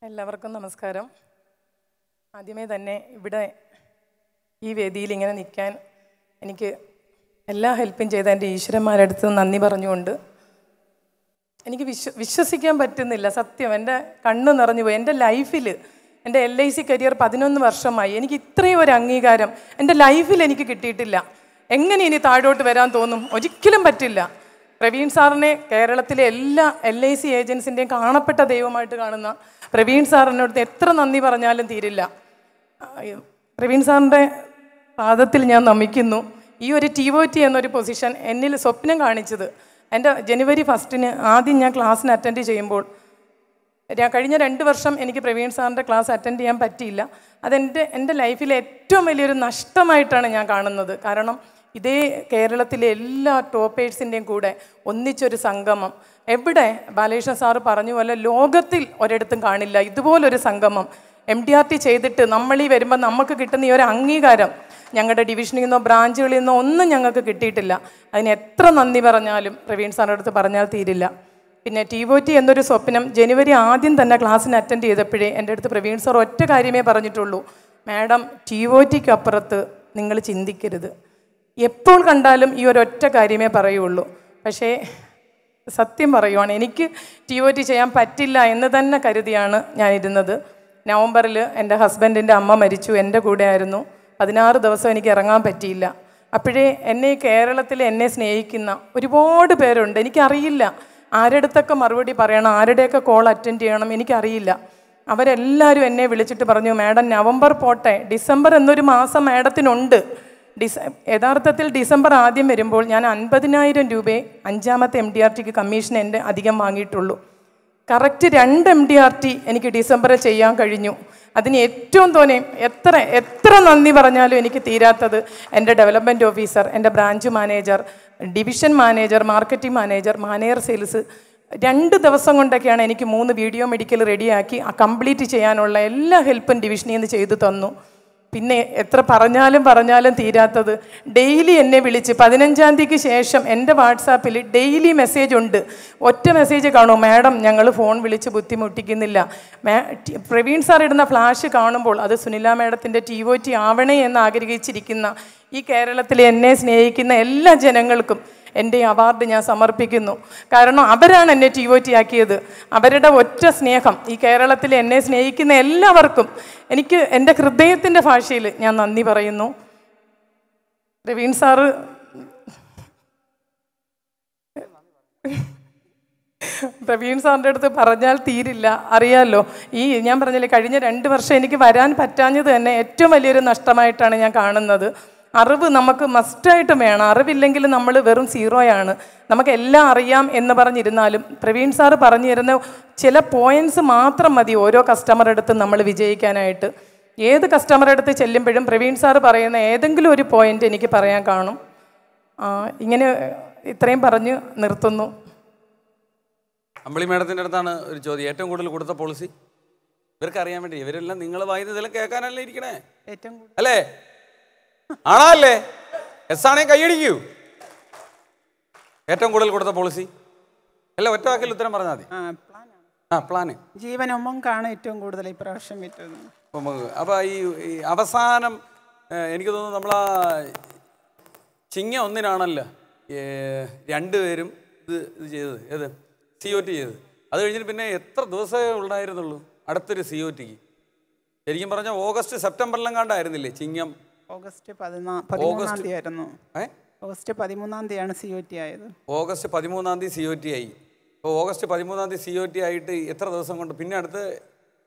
എല്ലാവർക്കും നമസ്കാരം. ആദ്യമേ തന്നെ ഇവിടെ ഈ വേദിയിൽ ഇങ്ങനെ നിൽക്കാൻ എനിക്ക് എല്ലാ ഹെൽപ്പും ചെയ്ത എൻ്റെ ഈശ്വരന്മാരുടെ അടുത്ത് നന്ദി പറഞ്ഞുകൊണ്ട് എനിക്ക് വിശ്വസിക്കാൻ പറ്റുന്നില്ല. സത്യം, എൻ്റെ കണ്ണ് നിറഞ്ഞു പോയി. എൻ്റെ ലൈഫിൽ എൻ്റെ LIC കരിയർ 11 വർഷമായി. എനിക്ക് ഇത്രയും ഒരു അംഗീകാരം എൻ്റെ ലൈഫിൽ എനിക്ക് കിട്ടിയിട്ടില്ല. എങ്ങനെ ഇനി താഴോട്ട് വരാൻ തോന്നും? ഒരിക്കലും പറ്റില്ല. പ്രവീൺ സാറിനെ കേരളത്തിലെ എല്ലാ LIC ഏജൻസിൻ്റെയും കാണപ്പെട്ട ദൈവമായിട്ട് കാണുന്ന പ്രവീൺ സാറിനോട് എത്ര നന്ദി പറഞ്ഞാലും തീരില്ല. പ്രവീൺ സാറിൻ്റെ പാദത്തിൽ ഞാൻ നമിക്കുന്നു. ഈ ഒരു TOT എന്നൊരു പൊസിഷൻ എന്നിൽ സ്വപ്നം കാണിച്ചത് എൻ്റെ ജനുവരി 1 ആദ്യം ഞാൻ ക്ലാസ്സിന് അറ്റൻഡ് ചെയ്യുമ്പോൾ കഴിഞ്ഞ 2 വർഷം എനിക്ക് പ്രവീൺ സാറിൻ്റെ ക്ലാസ് അറ്റൻഡ് ചെയ്യാൻ പറ്റിയില്ല. എൻ്റെ ലൈഫിലെ ഏറ്റവും വലിയൊരു നഷ്ടമായിട്ടാണ് ഞാൻ കാണുന്നത്. കാരണം ഇതേ കേരളത്തിലെ എല്ലാ ടോപ്പേഴ്സിൻ്റെയും കൂടെ ഒന്നിച്ചൊരു സംഗമം എവിടെ ബാലകൃഷ്ണൻ സാറ് പറഞ്ഞ പോലെ ലോകത്തിൽ ഒരിടത്തും കാണില്ല. ഇതുപോലൊരു സംഗമം MDRT ചെയ്തിട്ട് നമ്മളീ വരുമ്പോൾ നമുക്ക് കിട്ടുന്ന ഈ ഒരു അംഗീകാരം ഞങ്ങളുടെ ഡിവിഷനിൽ നിന്നോ ബ്രാഞ്ചുകളിൽ നിന്നോ ഒന്നും ഞങ്ങൾക്ക് കിട്ടിയിട്ടില്ല. അതിന് എത്ര നന്ദി പറഞ്ഞാലും പ്രവീൺ സാറിൻ്റെ അടുത്ത് പറഞ്ഞാൽ തീരില്ല. പിന്നെ TOT എന്നൊരു സ്വപ്നം ജനുവരി ആദ്യം തന്നെ ക്ലാസ്സിന് അറ്റൻഡ് ചെയ്തപ്പോഴേ എൻ്റെ അടുത്ത് പ്രവീൺ സാർ ഒറ്റ കാര്യമേ പറഞ്ഞിട്ടുള്ളൂ: മാഡം, TOTക്ക് അപ്പുറത്ത് നിങ്ങൾ ചിന്തിക്കരുത്. എപ്പോൾ കണ്ടാലും ഈ ഒരൊറ്റ കാര്യമേ പറയുള്ളൂ. പക്ഷേ സത്യം പറയുവാണ്, എനിക്ക് TOT ചെയ്യാൻ പറ്റില്ല എന്ന് തന്നെ കരുതിയാണ് ഞാനിരുന്നത്. നവംബറിൽ എൻ്റെ ഹസ്ബൻഡിൻ്റെ അമ്മ മരിച്ചു. എൻ്റെ കൂടെ ആയിരുന്നു. 16 ദിവസം എനിക്ക് ഇറങ്ങാൻ പറ്റിയില്ല. അപ്പോഴേ എന്നെ കേരളത്തിൽ എന്നെ സ്നേഹിക്കുന്ന ഒരുപാട് പേരുണ്ട്. എനിക്കറിയില്ല ആരുടെയൊക്കെ മറുപടി പറയണം, ആരുടെയൊക്കെ കോൾ അറ്റൻഡ് ചെയ്യണം, എനിക്കറിയില്ല. അവരെല്ലാവരും എന്നെ വിളിച്ചിട്ട് പറഞ്ഞു, മാഡം നവംബർ പോട്ടെ, ഡിസംബർ എന്നൊരു മാസം മാഡത്തിനുണ്ട്. യഥാർത്ഥത്തിൽ ഡിസംബർ ആദ്യം വരുമ്പോൾ ഞാൻ 50,000 രൂപയെ 5ാമത്തെ MDRTക്ക് കമ്മീഷൻ എൻ്റെ അധികം വാങ്ങിയിട്ടുള്ളൂ. കറക്റ്റ് 2 MDRT എനിക്ക് ഡിസംബറിൽ ചെയ്യാൻ കഴിഞ്ഞു. അതിന് ഏറ്റവും എത്ര നന്ദി പറഞ്ഞാലും എനിക്ക് തീരാത്തത് എൻ്റെ ഡെവലപ്മെൻറ്റ് ഓഫീസർ, എൻ്റെ branch manager, division manager, marketing manager, manager sales 2 ദിവസം കൊണ്ടൊക്കെയാണ് എനിക്ക് 3 വീഡിയോ മെഡിക്കൽ റെഡിയാക്കി കംപ്ലീറ്റ് ചെയ്യാനുള്ള എല്ലാ ഹെൽപ്പും ഡിവിഷനിൽ നിന്ന് ചെയ്തു തന്നു. പിന്നെ എത്ര പറഞ്ഞാലും തീരാത്തത്, ഡെയിലി എന്നെ വിളിച്ച് 15-ാം തീയതിക്ക് ശേഷം എൻ്റെ വാട്സാപ്പിൽ ഡെയിലി മെസ്സേജ് ഉണ്ട്. ഒറ്റ മെസ്സേജ് കാണും: മാഡം, ഞങ്ങൾ ഫോൺ വിളിച്ച് ബുദ്ധിമുട്ടിക്കുന്നില്ല. പ്രവീൺ സാർ ഇടുന്ന ഫ്ലാഷ് കാണുമ്പോൾ അത് സുനില മാഡത്തിൻ്റെ TOT ആവണേ എന്ന് ആഗ്രഹിച്ചിരിക്കുന്ന ഈ കേരളത്തിലെ എന്നെ സ്നേഹിക്കുന്ന എല്ലാ ജനങ്ങൾക്കും എൻ്റെ അവാർഡ് ഞാൻ സമർപ്പിക്കുന്നു. കാരണം അവരാണ് എന്നെ TOT ആക്കിയത്. അവരുടെ ഒറ്റ സ്നേഹം ഈ കേരളത്തിൽ എന്നെ സ്നേഹിക്കുന്ന എല്ലാവർക്കും എനിക്ക് എൻ്റെ ഹൃദയത്തിൻ്റെ ഭാഷയിൽ ഞാൻ നന്ദി പറയുന്നു. പ്രവീൺ സാറ് സാറിൻ്റെ അടുത്ത് പറഞ്ഞാൽ തീരില്ല. അറിയാമല്ലോ, ഈ ഞാൻ പറഞ്ഞില്ലേ, കഴിഞ്ഞ 2 വർഷം എനിക്ക് വരാൻ പറ്റാഞ്ഞത് തന്നെ ഏറ്റവും വലിയൊരു നഷ്ടമായിട്ടാണ് ഞാൻ കാണുന്നത്. അറിവ് നമുക്ക് മസ്റ്റായിട്ട് വേണം. അറിവില്ലെങ്കിൽ നമ്മൾ വെറും സീറോയാണ്. നമുക്ക് എല്ലാം അറിയാം എന്ന് പറഞ്ഞിരുന്നാലും പ്രവീൺ സാറ് പറഞ്ഞു തരുന്ന ചില പോയിൻറ്റ്സ് മാത്രം മതി ഓരോ കസ്റ്റമറുടെ അടുത്ത് നമ്മൾ വിജയിക്കാനായിട്ട്. ഏത് കസ്റ്റമറുടെ അടുത്ത് ചെല്ലുമ്പോഴും പ്രവീൺ സാറ് പറയുന്ന ഏതെങ്കിലും ഒരു പോയിൻ്റ് എനിക്ക് പറയാൻ കാണും. ഇങ്ങനെ ഇത്രയും പറഞ്ഞ് നിർത്തുന്നു. അമ്പിളി മേഡത്തിൻ്റെ അടുത്താണ് ഒരു ചോദ്യം. ഏറ്റവും കൂടുതൽ കൊടുത്ത പോളിസി ഇവർക്ക് അറിയാൻ വേണ്ടി. ഇവരെല്ലാം നിങ്ങൾ വായിന്നതെല്ലാം കേൾക്കാനല്ലേ ഇരിക്കണേ, അല്ലേ? ആണല്ലേ? എസ് ആണേ കൈയടിക്കൂ. ഏറ്റവും കൂടുതൽ കൊടുത്ത പോളിസി അല്ല, ഒറ്റ വാക്കിൽ ഉത്തരം പറഞ്ഞാൽ മതി. പ്ലാന് ജീവൻ ഉമ്മങ്കാണ് ഏറ്റവും കൂടുതൽ ഇപ്രാവശ്യം വിറ്റത്. അപ്പോൾ ഈ അവസാനം എനിക്ക് തോന്നുന്നു നമ്മളാ ചിങ്ങ 1-നാണല്ലോ 2 പേരും ഇത് ചെയ്തത്. ഏത് COT ചെയ്തത്. അത് കഴിഞ്ഞിട്ട് പിന്നെ എത്ര ദിവസമേ ഉണ്ടായിരുന്നുള്ളൂ അടുത്തൊരു COTക്ക്? ശരിക്കും പറഞ്ഞാൽ ഓഗസ്റ്റ് സെപ്റ്റംബറിലും കണ്ടായിരുന്നില്ലേ ചിങ്ങം? ഓഗസ്റ്റ് 13-ാം തീയതി ആയിരുന്നു. ഓഗസ്റ്റ് 13-ാം തീയതിയാണ് COT ആയത്. ഓഗസ്റ്റ് 13-ാം തീയതി COT ആയി. അപ്പോൾ ഓഗസ്റ്റ് 13-ാം തീയതി COT ആയിട്ട് എത്ര ദിവസം കൊണ്ട് പിന്നെ അടുത്ത്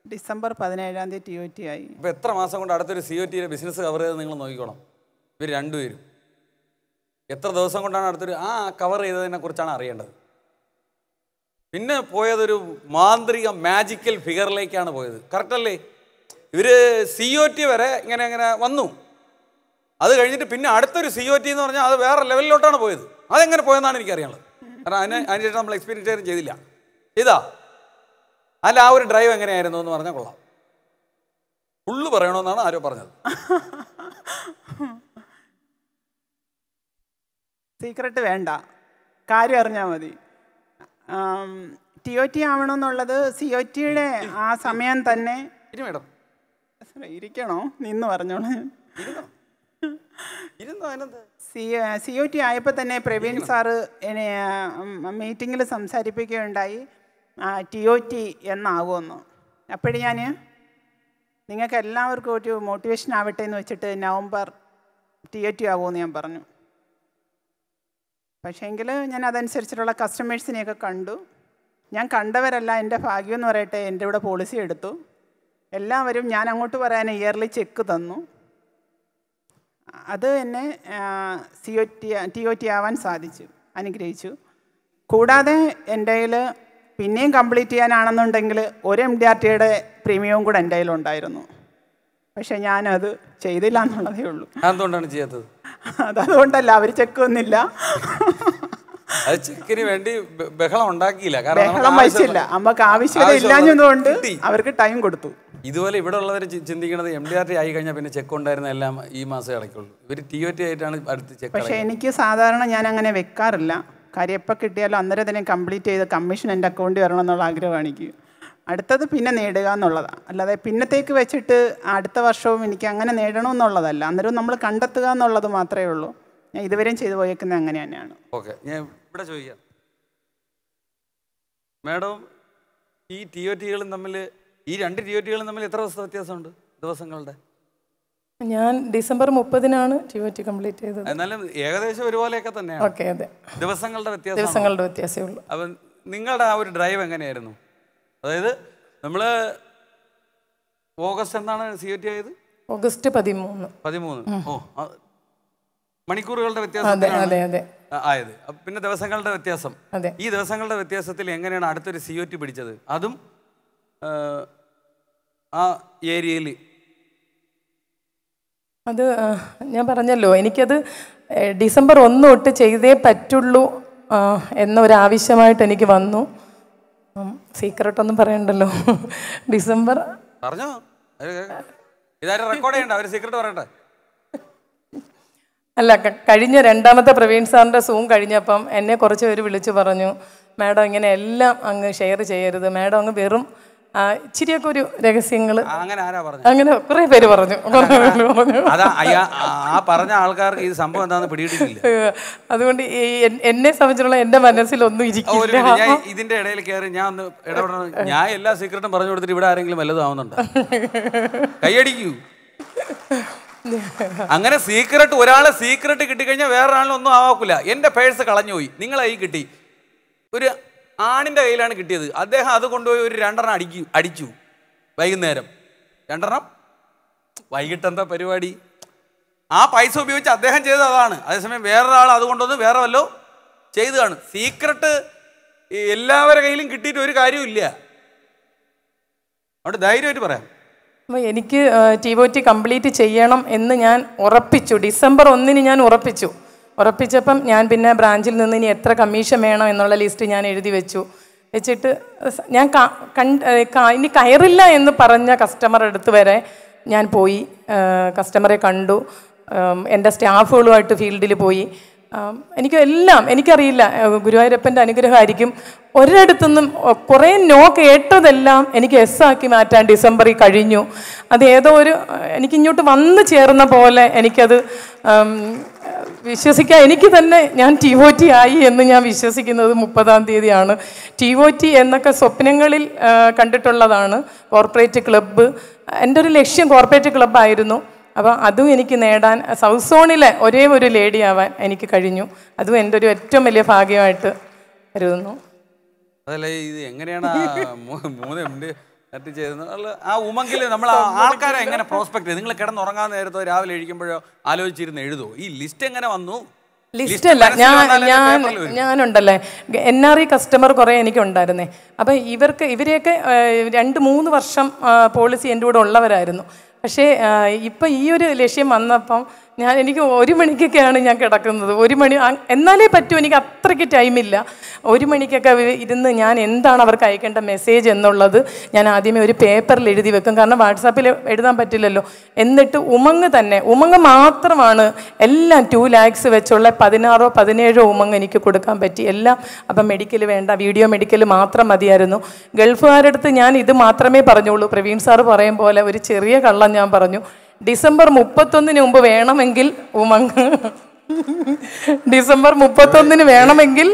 ഡിസംബർ 17-ാം തീയതി TOT ആയി. അപ്പോൾ എത്ര മാസം കൊണ്ട് അടുത്തൊരു COTയുടെ ബിസിനസ് കവർ ചെയ്ത് നിങ്ങൾ നോക്കിക്കോണം. ഇവർ 2 പേരും എത്ര ദിവസം കൊണ്ടാണ് അടുത്തൊരു കവർ ചെയ്തതിനെ കുറിച്ചാണ് അറിയേണ്ടത്. പിന്നെ പോയതൊരു മാന്ത്രിക മാജിക്കൽ ഫിഗറിലേക്കാണ് പോയത്. കറക്റ്റല്ലേ? ഇവർ COT വരെ ഇങ്ങനെ വന്നു. അത് കഴിഞ്ഞിട്ട് പിന്നെ അടുത്തൊരു COT എന്ന് പറഞ്ഞാൽ അത് വേറെ ലെവലിലോട്ടാണ് പോയത്. അതെങ്ങനെ പോയെന്നാണ് എനിക്കറിയാനുള്ളത്. കാരണം അതിനുശേഷം നമ്മൾ എക്സ്പീരിയൻസ് ചെയ്തില്ല. ചെയ്താ അല്ല, ആ ഒരു ഡ്രൈവ് എങ്ങനെയായിരുന്നു എന്ന് പറഞ്ഞാൽ കൊള്ളാം. ഫുള്ള് പറയണമെന്നാണ് ആരോ പറഞ്ഞത്. സീക്രട്ട് വേണ്ട, കാര്യം അറിഞ്ഞാൽ മതി. TOT ആവണമെന്നുള്ളത് COTയുടെ ആ സമയം തന്നെ. മേഡം ഇരിക്കണോ? നിന്ന് പറഞ്ഞോളൂ. COT ആയപ്പോൾ തന്നെ പ്രവീൺ സാറ് എന്നെ മീറ്റിങ്ങിൽ സംസാരിപ്പിക്കുകയുണ്ടായി, TOT എന്നാകുമെന്ന്. അപ്പോഴും ഞാൻ നിങ്ങൾക്ക് എല്ലാവർക്കും ഒരു മോട്ടിവേഷൻ ആവട്ടെ എന്ന് വെച്ചിട്ട് നവംബർ TOT ആകുമെന്ന് ഞാൻ പറഞ്ഞു. പക്ഷേങ്കിൽ ഞാൻ അതനുസരിച്ചിട്ടുള്ള കസ്റ്റമേഴ്സിനെയൊക്കെ കണ്ടു. ഞാൻ കണ്ടവരല്ല, എൻ്റെ ഭാഗ്യം എന്ന് പറയട്ടെ, എൻ്റെ ഇവിടെ പോളിസി എടുത്തു. എല്ലാവരും ഞാൻ അങ്ങോട്ട് പറയാൻ ഇയർലി ചെക്ക് തന്നു. അത് എന്നെ TOT ആവാൻ സാധിച്ചു, അനുഗ്രഹിച്ചു. കൂടാതെ എൻ്റെ കയ്യിൽ പിന്നെയും കംപ്ലീറ്റ് ചെയ്യാനാണെന്നുണ്ടെങ്കിൽ ഒരു MDRTയുടെ പ്രീമിയവും കൂടെ എൻ്റെ കയ്യിലുണ്ടായിരുന്നു. പക്ഷെ ഞാനത് ചെയ്തില്ല എന്നുള്ളതേ ഉള്ളൂ. എന്തുകൊണ്ടാണ് ചെയ്യാത്തത്? അതുകൊണ്ടല്ല, അവർ ചെക്ക് വന്നില്ല. അത് ചെക്കിന് വേണ്ടി ബഹളം ഉണ്ടാക്കിയില്ല, ബഹളം വച്ചില്ല. നമുക്ക് ആവശ്യകത ഇല്ലാഞ്ഞതുകൊണ്ട് അവർക്ക് ടൈം കൊടുത്തു. ഇതുപോലെ ഇവിടെ ഉള്ളവർ ചിന്തിക്കുന്നത് MDRT ആയി കഴിഞ്ഞാൽ പിന്നെ ചെക്ക് ഉണ്ടായിരുന്ന എല്ലാം ഈ മാസം അടയ്ക്കുള്ളൂ. ഇവർ TOT ആയിട്ടാണ് അടുത്ത് ചെക്ക്. പക്ഷേ എനിക്ക് സാധാരണ ഞാൻ അങ്ങനെ വെക്കാറില്ല. കാര്യം എപ്പോൾ കിട്ടിയാലും അന്നേരം തന്നെ കംപ്ലീറ്റ് ചെയ്ത് കമ്മീഷൻ എൻ്റെ അക്കൗണ്ടിൽ വരണം എന്നുള്ള ആഗ്രഹമാണ് എനിക്ക്. അടുത്തത് പിന്നെ നേടുക എന്നുള്ളതാണ്. അല്ലാതെ പിന്നത്തേക്ക് വെച്ചിട്ട് അടുത്ത വർഷവും എനിക്ക് അങ്ങനെ നേടണമെന്നുള്ളതല്ല. അന്നേരം നമ്മൾ കണ്ടെത്തുക എന്നുള്ളത് മാത്രമേ ഉള്ളൂ. ഞാൻ ഇതുവരെയും ചെയ്തു പോയേക്കുന്നത് അങ്ങനെ തന്നെയാണ്. ഓക്കെ, ഞാൻ ഇവിടെ ചോദിക്കാം മാഡം, ഈ TOTകളും തമ്മിൽ, ഈ രണ്ട് TOTകളും തമ്മിൽ എത്ര ദിവസത്തെ വ്യത്യാസമുണ്ട് ദിവസങ്ങളുടെ? ഞാൻ ഡിസംബർ 30-നാണ് TOT കംപ്ലീറ്റ് ചെയ്തത്. എന്നാലും ഏകദേശം ഒരുപോലെയൊക്കെ തന്നെയാണ്. ഓക്കെ, അതെ, ദിവസങ്ങളുടെ വ്യത്യാസമേ ഉള്ളൂ. അപ്പം നിങ്ങളുടെ ആ ഒരു ഡ്രൈവ് എങ്ങനെയായിരുന്നു? അതായത് നമ്മൾ ഓഗസ്റ്റ് എന്താണ് COT ആയത്? ഓഗസ്റ്റ് 13. ഓ, മണിക്കൂറുകളുടെ വ്യത്യാസം ആയത്. പിന്നെ ദിവസങ്ങളുടെ വ്യത്യാസം. ഈ ദിവസങ്ങളുടെ വ്യത്യാസത്തിൽ എങ്ങനെയാണ് അടുത്തൊരു COT പിടിച്ചത്? അതും ആ ഏരിയയിൽ. അത് ഞാൻ പറഞ്ഞല്ലോ, എനിക്കത് ഡിസംബർ 1 തൊട്ട് ചെയ്തേ പറ്റുള്ളൂ എന്നൊരാവശ്യമായിട്ട് എനിക്ക് വന്നു. സീക്രട്ടൊന്നും പറയണ്ടല്ലോ. ഡിസംബർ പറഞ്ഞോ, ഇതാരും റെക്കോർഡ് ചെയ്യണ്ട, അവർ സീക്രട്ട് പറയട്ടെ. അല്ല, കഴിഞ്ഞ രണ്ടാമത്തെ പ്രവീൺ സാറിൻ്റെ സൂം കഴിഞ്ഞപ്പം എന്നെ കുറച്ച് പേര് വിളിച്ചു പറഞ്ഞു, മാഡം ഇങ്ങനെ എല്ലാം അങ്ങ് ഷെയർ ചെയ്യരുത്, മാഡം അങ്ങ് വെറും ഇച്ചിരിയൊക്കെ ഒരു രഹസ്യങ്ങൾ, അങ്ങനെ കുറേ പേര് പറഞ്ഞു. ആ പറഞ്ഞ ആൾക്കാർക്ക് ഈ സംഭവം എന്താണെന്ന് പിടിയിട്ടില്ല. അതുകൊണ്ട് എന്നെ സംബന്ധിച്ചുള്ള എൻ്റെ മനസ്സിലൊന്നും ഇരിക്കില്ല. ഇതിന്റെ ഇടയിൽ കയറി ഞാൻ ഒന്ന് ഇടപെടണം. ഞാൻ എല്ലാ സീക്രട്ടും പറഞ്ഞു കൊടുത്തിട്ട് ഇവിടെ ആരെങ്കിലും വല്ലതും ആവുന്നുണ്ടോ? കൈയടിക്കൂ. അങ്ങനെ സീക്രട്ട്, ഒരാളെ സീക്രട്ട് കിട്ടിക്കഴിഞ്ഞാൽ വേറൊരാളിനൊന്നും ആവാക്കില്ല. എൻ്റെ പേഴ്സ് കളഞ്ഞുപോയി, നിങ്ങളെ കൈ കിട്ടി. ഒരു ആണിൻ്റെ കയ്യിലാണ് കിട്ടിയത്. അദ്ദേഹം അത് കൊണ്ടുപോയി ഒരു 2 അടിച്ചു വൈകുന്നേരം. 2 വൈകിട്ട് എന്താ പരിപാടി? ആ പൈസ ഉപയോഗിച്ച് അദ്ദേഹം ചെയ്തത് അതാണ്. അതേസമയം വേറൊരാൾ അതുകൊണ്ടൊന്ന് വേറെ വല്ലോ ചെയ്തതാണ്. സീക്രട്ട് എല്ലാവരുടെ കയ്യിലും കിട്ടിയിട്ട് ഒരു കാര്യമില്ല. അവിടെ ധൈര്യമായിട്ട് പറയാം. അപ്പോൾ എനിക്ക് TOT കംപ്ലീറ്റ് ചെയ്യണം എന്ന് ഞാൻ ഉറപ്പിച്ചു. ഡിസംബർ 1 ഞാൻ ഉറപ്പിച്ചപ്പം ഞാൻ പിന്നെ ബ്രാഞ്ചിൽ നിന്ന് ഇനി എത്ര കമ്മീഷൻ വേണം എന്നുള്ള ലിസ്റ്റ് ഞാൻ എഴുതി വെച്ചിട്ട് ഞാൻ ഇനി കയറില്ല എന്ന് പറഞ്ഞ കസ്റ്റമർ അടുത്ത് വരെ ഞാൻ പോയി, കസ്റ്റമറെ കണ്ടു, എൻ്റെ സ്റ്റാഫുകളുമായിട്ട് ഫീൽഡിൽ പോയി. എനിക്കറിയില്ല, ഗുരുവായൂരപ്പൻ്റെ അനുഗ്രഹമായിരിക്കും. ഒരിടത്തുനിന്നും കുറേ നോ കേട്ടതെല്ലാം എനിക്ക് എസ് ആക്കി മാറ്റാൻ ഡിസംബറിൽ കഴിഞ്ഞു. അത് ഏതോ ഒരു എനിക്കിങ്ങോട്ട് വന്നു ചേർന്ന പോലെ എനിക്കത് വിശ്വസിക്കാൻ എനിക്ക് തന്നെ ഞാൻ TOT ആയി എന്ന് ഞാൻ വിശ്വസിക്കുന്നത് 30-ാം തീയതിയാണ്. TOT എന്നൊക്കെ സ്വപ്നങ്ങളിൽ കണ്ടിട്ടുള്ളതാണ്. കോർപ്പറേറ്റ് ക്ലബ്ബ് എൻ്റെ ഒരു ലക്ഷ്യം കോർപ്പറേറ്റ് ക്ലബ്ബായിരുന്നു. അപ്പോൾ അതും എനിക്ക് നേടാൻ, സൗത്ത് സോണിലെ ഒരേ ഒരു ലേഡി ആവാൻ എനിക്ക് കഴിഞ്ഞു. അതും എൻ്റെ ഒരു ഏറ്റവും വലിയ ഭാഗ്യമായിട്ട് കരുതുന്നു. അതല്ല, ഇത് എങ്ങനെയാണ് 3 MD ചെയ്യുന്നത്? ആ ഉമങ്കിൽ നമ്മൾ ആൾക്കാരെ എങ്ങനെ പ്രോസ്പെക്ട്? നിങ്ങൾ കിടന്നുറങ്ങാൻ നേരത്തോ രാവിലെ എഴുതിക്കുമ്പോഴോ ആലോചിച്ചിരുന്ന് എഴുതുമോ? ഈ ലിസ്റ്റ് എങ്ങനെ വന്നു? ലിസ്റ്റല്ല, ഞാനുണ്ടല്ലേ NRE കസ്റ്റമർ കുറേ എനിക്കുണ്ടായിരുന്നേ. അപ്പം ഇവരെയൊക്കെ 2-3 വർഷം പോളിസി എൻ്റെ കൂടെ ഉള്ളവരായിരുന്നു. പക്ഷേ ഇപ്പം ഈ ഒരു ലക്ഷ്യം വന്നപ്പം എനിക്ക് 1 മണിക്കൊക്കെയാണ് ഞാൻ കിടക്കുന്നത്. 1 മണി എന്നാലേ പറ്റൂ, എനിക്ക് അത്രയ്ക്ക് ടൈമില്ല. 1 മണിക്കൊക്കെ ഇരുന്ന് ഞാൻ എന്താണ് അവർക്ക് അയക്കേണ്ട മെസ്സേജ് എന്നുള്ളത് ഞാൻ ആദ്യമേ ഒരു പേപ്പറിൽ എഴുതി വെക്കും. കാരണം വാട്സാപ്പിൽ എഴുതാൻ പറ്റില്ലല്ലോ. എന്നിട്ട് ഉമങ് മാത്രമാണ് എല്ലാം 2 lakhs വെച്ചുള്ള 16 17 ഉമങ് എനിക്ക് കൊടുക്കാൻ പറ്റി എല്ലാം. അപ്പം മെഡിക്കൽ വേണ്ട, വീഡിയോ മെഡിക്കൽ മാത്രം മതിയായിരുന്നു. ഗൾഫുകാരുടെ അടുത്ത് ഞാൻ ഇത് മാത്രമേ പറഞ്ഞുള്ളൂ. പ്രവീൺ സാറ് പറയും പോലെ ഒരു ചെറിയ കള്ളം ഞാൻ പറഞ്ഞു. ഡിസംബർ 31 മുമ്പ് വേണമെങ്കിൽ ഉമങ്, ഡിസംബർ 31 വേണമെങ്കിൽ